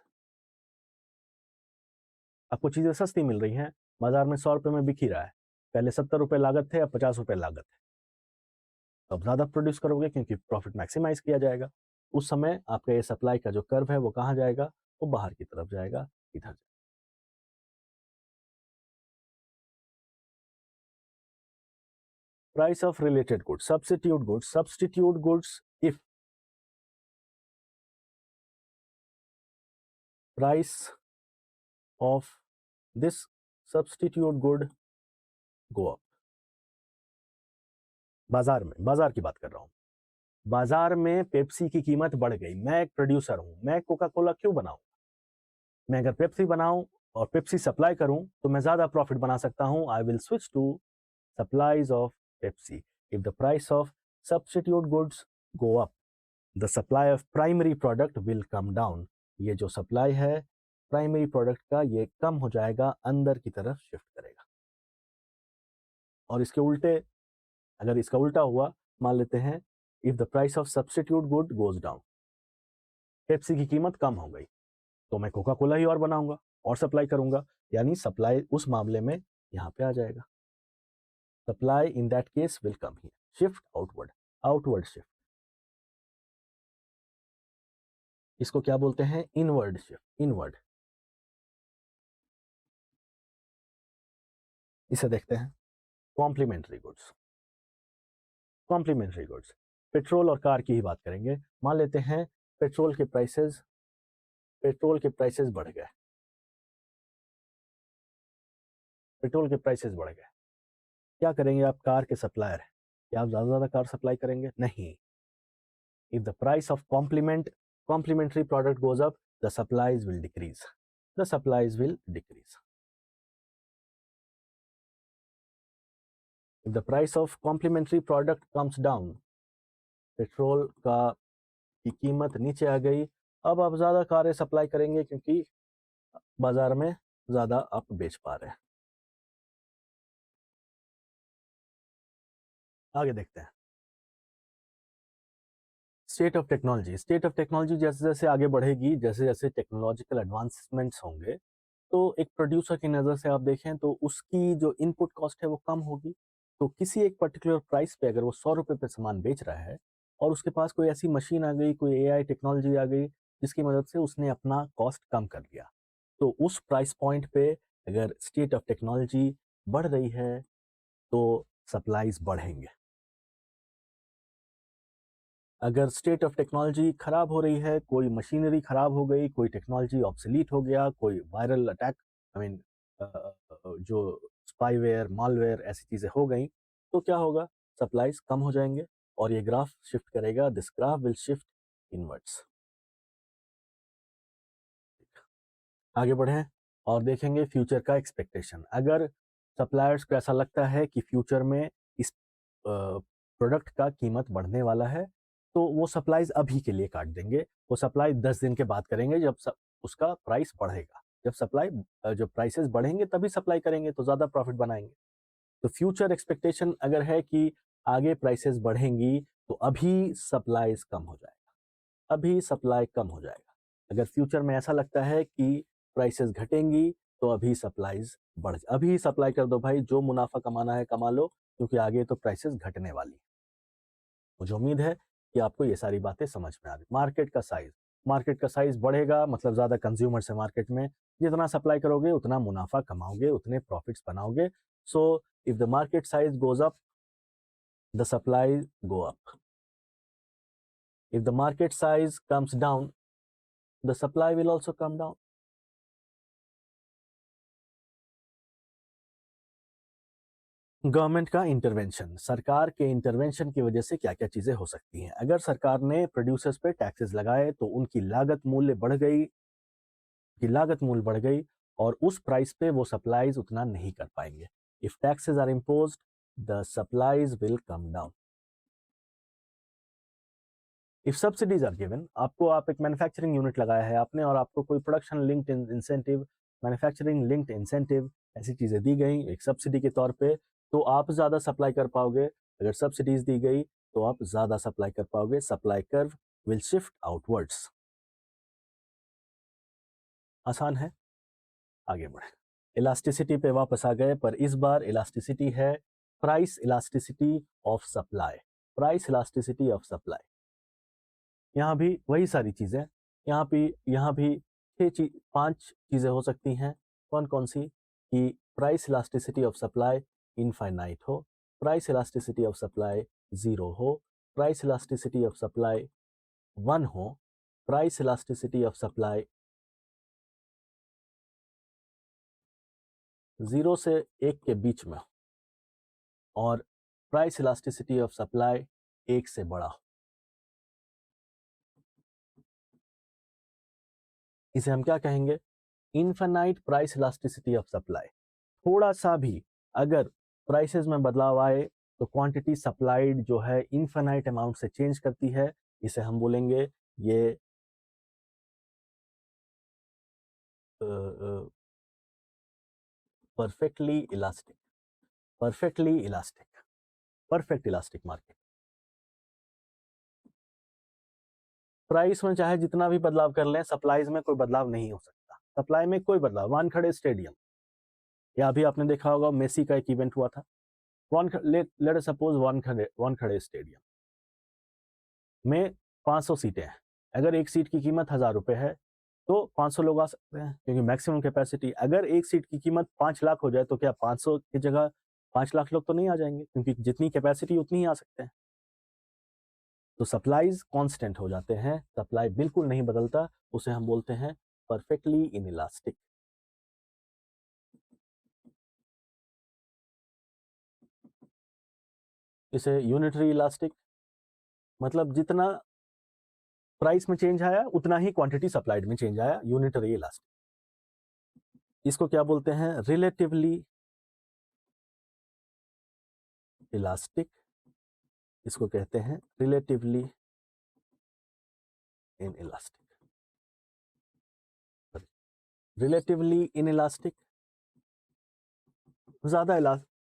आपको चीजें सस्ती मिल रही हैं, बाजार में 100 रुपए में बिक ही रहा है, पहले 70 रुपए लागत थे, अब 50 रुपए लागत है, तो अब ज्यादा प्रोड्यूस करोगे क्योंकि प्रॉफिट मैक्सिमाइज किया जाएगा। उस समय आपका ये सप्लाई का जो कर्व है वो कहाँ जाएगा? वो बाहर की तरफ जाएगा, इधर। Price of related goods, substitute goods, if price of this substitute good go up, बाजार में, बाजार की बात कर रहा हूं, बाजार में पेप्सी की कीमत बढ़ गई, मैं एक प्रोड्यूसर हूं, मैं कोका कोला क्यों बनाऊं? मैं अगर पेप्सी बनाऊं और पेप्सी सप्लाई करूं तो मैं ज्यादा प्रॉफिट बना सकता हूं। I will switch to supplies of Pepsi. If the price of substitute goods go up, the supply of primary product will come down. ये जो सप्लाई है प्राइमरी प्रोडक्ट का, ये कम हो जाएगा, अंदर की तरफ शिफ्ट करेगा। और इसके उल्टे, अगर इसका उल्टा हुआ, मान लेते हैं if the price of substitute good goes down, Pepsi की कीमत कम हो गई, तो मैं कोका कोला ही और बनाऊंगा और सप्लाई करूंगा, यानी सप्लाई उस मामले में यहां पे आ जाएगा। Supply in that case will come here, shift outward, outward shift. इसको क्या बोलते हैं? Inward shift, inward. इसे देखते हैं complementary goods. Complementary goods, petrol और कार की ही बात करेंगे। मान लेते हैं पेट्रोल के प्राइसेस बढ़ गए, पेट्रोल के प्राइसेस बढ़ गए, क्या करेंगे आप? कार के सप्लायर हैं, क्या आप ज़्यादा कार सप्लाई करेंगे? नहीं। If the price of complementary product goes up, the supplies will decrease, the supplies will decrease. If the price of complementary product comes down, petrol का की कीमत नीचे आ गई, अब आप ज़्यादा कारें सप्लाई करेंगे क्योंकि बाजार में ज़्यादा आप बेच पा रहे हैं। आगे देखते हैं state of technology. State of technology जैसे जैसे आगे बढ़ेगी, जैसे जैसे टेक्नोलॉजिकल एडवांसमेंट्स होंगे, तो एक प्रोड्यूसर की नज़र से आप देखें तो उसकी जो इनपुट कॉस्ट है वो कम होगी। तो किसी एक पर्टिकुलर प्राइस पे अगर वो 100 रुपये पे सामान बेच रहा है और उसके पास कोई ऐसी मशीन आ गई, कोई एआई टेक्नोलॉजी आ गई जिसकी मदद से उसने अपना कॉस्ट कम कर लिया, तो उस प्राइस पॉइंट पे अगर स्टेट ऑफ टेक्नोलॉजी बढ़ रही है तो सप्लाईज बढ़ेंगे। अगर स्टेट ऑफ टेक्नोलॉजी खराब हो रही है, कोई मशीनरी खराब हो गई, कोई टेक्नोलॉजी ऑब्सोलीट हो गया, कोई वायरल अटैक, आई मीन जो स्पाईवेयर, मालवेयर, ऐसी चीज़ें हो गई, तो क्या होगा? सप्लाईज कम हो जाएंगे और ये ग्राफ शिफ्ट करेगा, this graph will shift inwards. आगे बढ़ें और देखेंगे फ्यूचर का एक्सपेक्टेशन। अगर सप्लायर्स को ऐसा लगता है कि फ्यूचर में इस प्रोडक्ट का कीमत बढ़ने वाला है, तो वो सप्लाईज अभी के लिए काट देंगे। वो सप्लाई 10 दिन के बाद करेंगे जब उसका प्राइस बढ़ेगा। जब प्राइसेस बढ़ेंगे तभी सप्लाई करेंगे, तो ज़्यादा प्रॉफिट बनाएंगे। तो फ्यूचर एक्सपेक्टेशन अगर है कि आगे प्राइसेस बढ़ेंगी तो अभी सप्लाईज कम हो जाएगा, अभी सप्लाई कम हो जाएगा। अगर फ्यूचर में ऐसा लगता है कि प्राइसेस घटेंगी तो अभी सप्लाई कर दो भाई, जो मुनाफा कमाना है कमा लो, क्योंकि आगे तो प्राइसेस घटने वाली। मुझे उम्मीद है कि आपको ये सारी बातें समझ में आ रही। मार्केट का साइज बढ़ेगा मतलब ज़्यादा कंज्यूमर्स है मार्केट में, जितना सप्लाई करोगे उतना मुनाफा कमाओगे, उतने प्रॉफिट्स बनाओगे। So if the market size goes up, the supply go up. If the market size comes down, the supply will also come down. Government का इंटरवेंशन, सरकार के इंटरवेंशन की वजह से क्या क्या चीजें हो सकती हैं। अगर सरकार ने प्रोड्यूसर्स पे टैक्सेस लगाए तो उनकी लागत मूल्य बढ़ गई और उस प्राइस पे वो सप्लाईज उतना नहीं कर पाएंगे। If taxes are imposed, the supplies will come down. If subsidies are given, आप एक मैन्युफैक्चरिंग यूनिट लगाया है आपने और आपको कोई production linked incentive, manufacturing linked incentive ऐसी चीजें दी गई एक सब्सिडी के तौर पे, तो आप ज्यादा सप्लाई कर पाओगे। अगर सब्सिडीज दी गई तो आप ज्यादा सप्लाई कर पाओगे। Supply curve will shift outwards. आसान है, आगे बढ़े। इलास्टिसिटी पे वापस आ गए, पर इस बार इलास्टिसिटी है price elasticity of supply. Price elasticity of supply, यहाँ भी वही सारी चीजें, यहाँ भी 5 चीजें हो सकती हैं। कौन कौन सी? कि price elasticity of supply infinite हो, प्राइस इलास्टिसिटी ऑफ सप्लाई 0 हो, प्राइस इलास्टिसिटी ऑफ सप्लाई 1 हो, प्राइस इलास्टिसिटी ऑफ सप्लाई 0 से 1 के बीच में हो, और प्राइस इलास्टिसिटी ऑफ सप्लाई 1 से बड़ा हो। इसे हम क्या कहेंगे? Infinite price elasticity of supply. थोड़ा सा भी अगर प्राइसेस में बदलाव आए तो क्वांटिटी सप्लाइड जो है इनफाइनाइट अमाउंट से चेंज करती है। इसे हम बोलेंगे ये perfectly elastic, perfect elastic market. Price में चाहे जितना भी बदलाव कर लें, सप्लाईज में कोई बदलाव नहीं हो सकता। सप्लाई में कोई बदलाव, वानखेड़े स्टेडियम, या अभी आपने देखा होगा मेसी का एक इवेंट हुआ था, late us suppose Wankhede stadium में 500 सीटें हैं। अगर एक सीट की कीमत 1000 रुपए है तो 500 लोग आ सकते हैं, क्योंकि मैक्सिमम कैपेसिटी। अगर एक सीट की कीमत 5 लाख हो जाए तो क्या 500 की जगह 5 लाख लोग तो नहीं आ जाएंगे, क्योंकि जितनी कैपेसिटी उतनी ही आ सकते हैं। तो सप्लाईज कांस्टेंट हो जाते हैं, सप्लाई बिल्कुल नहीं बदलता, उसे हम बोलते हैं परफेक्टली इनइलास्टिक। इसे यूनिटरी इलास्टिक, मतलब जितना प्राइस में चेंज आया उतना ही क्वांटिटी सप्लाइड में चेंज आया, यूनिटरी इलास्टिक। इसको क्या बोलते हैं? Relatively elastic. इसको कहते हैं relatively in elastic. Relatively in elastic ज्यादा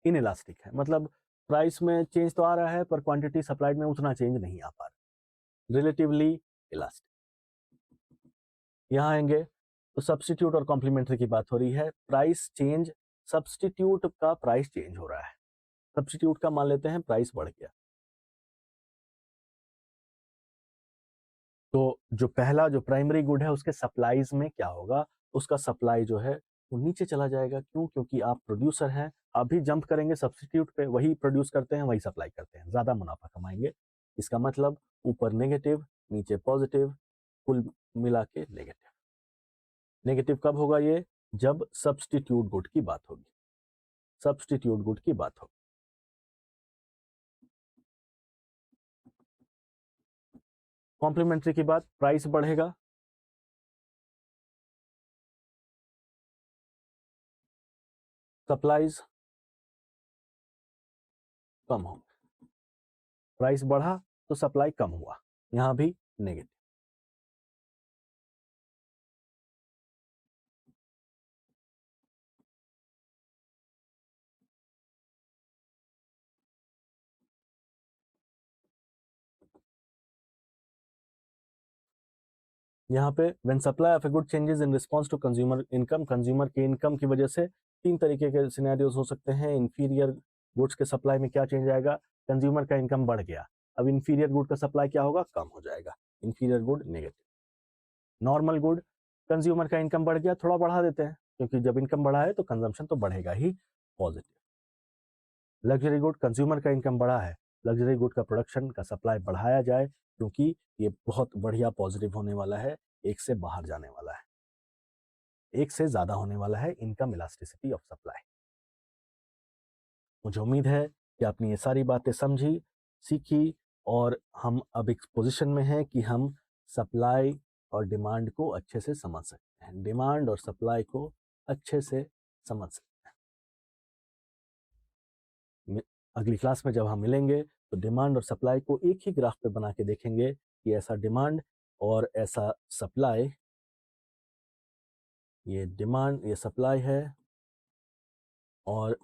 इन इलास्टिक है, मतलब प्राइस में चेंज तो आ रहा है पर क्वांटिटी सप्लाइड में उतना चेंज नहीं आ पा रहा। Relatively elastic. यहां आएंगे तो सब्स्टिट्यूट और कॉम्प्लीमेंट्री की बात हो रही है। प्राइस चेंज, सब्स्टिट्यूट का प्राइस चेंज हो रहा है, सब्स्टिट्यूट का मान लेते हैं प्राइस बढ़ गया, तो जो पहला जो प्राइमरी गुड है उसके सप्लाईज में क्या होगा? उसका सप्लाई जो है वो नीचे चला जाएगा। क्यों? क्योंकि आप प्रोड्यूसर हैं, आप भी जंप करेंगे सब्स्टिट्यूट पे, वही प्रोड्यूस करते हैं वही सप्लाई करते हैं, ज्यादा मुनाफा कमाएंगे। इसका मतलब ऊपर नेगेटिव नीचे पॉजिटिव, कुल मिला के नेगेटिव। नेगेटिव कब होगा ये? जब सब्स्टिट्यूट गुड की बात होगी, सब्स्टिट्यूट गुड की बात होगी। कॉम्प्लीमेंट्री की बात, प्राइस बढ़ेगा, सप्लाईज कम हो, प्राइस बढ़ा तो सप्लाई कम हुआ, यहां भी नेगेटिव। यहाँ पे when supply of a good changes in response to consumer income, consumer के इनकम की वजह से तीन तरीके के सिनेरियोज हो सकते हैं। इंफीरियर गुड्स के सप्लाई में क्या चेंज आएगा, कंज्यूमर का इनकम बढ़ गया, अब इंफीरियर गुड का सप्लाई क्या होगा, कम हो जाएगा, inferior good negative. Normal good, consumer का इनकम बढ़ गया, थोड़ा बढ़ा देते हैं, क्योंकि जब इनकम बढ़ा है तो कंजम्पशन तो बढ़ेगा ही, पॉजिटिव। लग्जरी गुड, कंज्यूमर का इनकम बढ़ा है, लग्जरी गुड का प्रोडक्शन का सप्लाई बढ़ाया जाए, क्योंकि ये बहुत बढ़िया पॉजिटिव होने वाला है, एक से बाहर जाने वाला है, एक से ज्यादा होने वाला है इनकम इलास्टिसिटी ऑफ सप्लाई। मुझे उम्मीद है कि आपने ये सारी बातें समझी, सीखी, और हम अब एक पोजीशन में हैं कि हम सप्लाई और डिमांड को अच्छे से समझ सकते हैं, डिमांड और सप्लाई को अच्छे से समझ सकते हैं। अगली क्लास में जब हम मिलेंगे तो डिमांड और सप्लाई को एक ही ग्राफ पे बना के देखेंगे कि ऐसा डिमांड और ऐसा सप्लाई, ये डिमांड, ये सप्लाई है और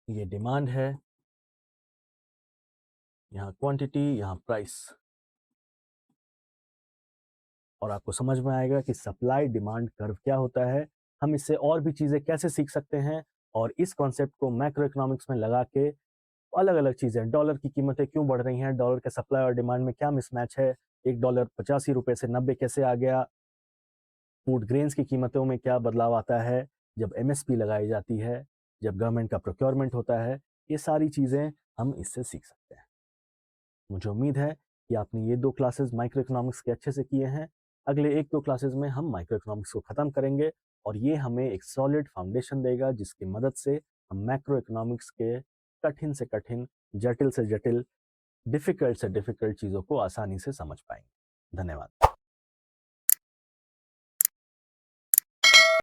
ये डिमांड है, यहाँ क्वांटिटी, यहाँ प्राइस, और आपको समझ में आएगा कि सप्लाई डिमांड कर्व क्या होता है। हम इससे और भी चीज़ें कैसे सीख सकते हैं, और इस कॉन्सेप्ट को मैक्रो इकोनॉमिक्स में लगा के अलग अलग चीज़ें, डॉलर की कीमतें क्यों बढ़ रही हैं, डॉलर के सप्लाई और डिमांड में क्या मिसमैच है, $1 85 से 90 कैसे आ गया, फूड ग्रेन्स की कीमतों में क्या बदलाव आता है जब एमएसपी लगाई जाती है, जब गवर्नमेंट का प्रोक्योरमेंट होता है, ये सारी चीज़ें हम इससे सीख सकते हैं। मुझे उम्मीद है कि आपने ये 2 क्लासेस माइक्रो इकोनॉमिक्स के अच्छे से किए हैं। अगले 1-2 क्लासेस में हम माइक्रो इकोनॉमिक्स को ख़त्म करेंगे, और ये हमें एक सॉलिड फाउंडेशन देगा जिसकी मदद से हम मैक्रो इकोनॉमिक्स के कठिन से कठिन, जटिल से जटिल, डिफ़िकल्ट से डिफ़िकल्ट चीज़ों को आसानी से समझ पाएंगे। धन्यवाद।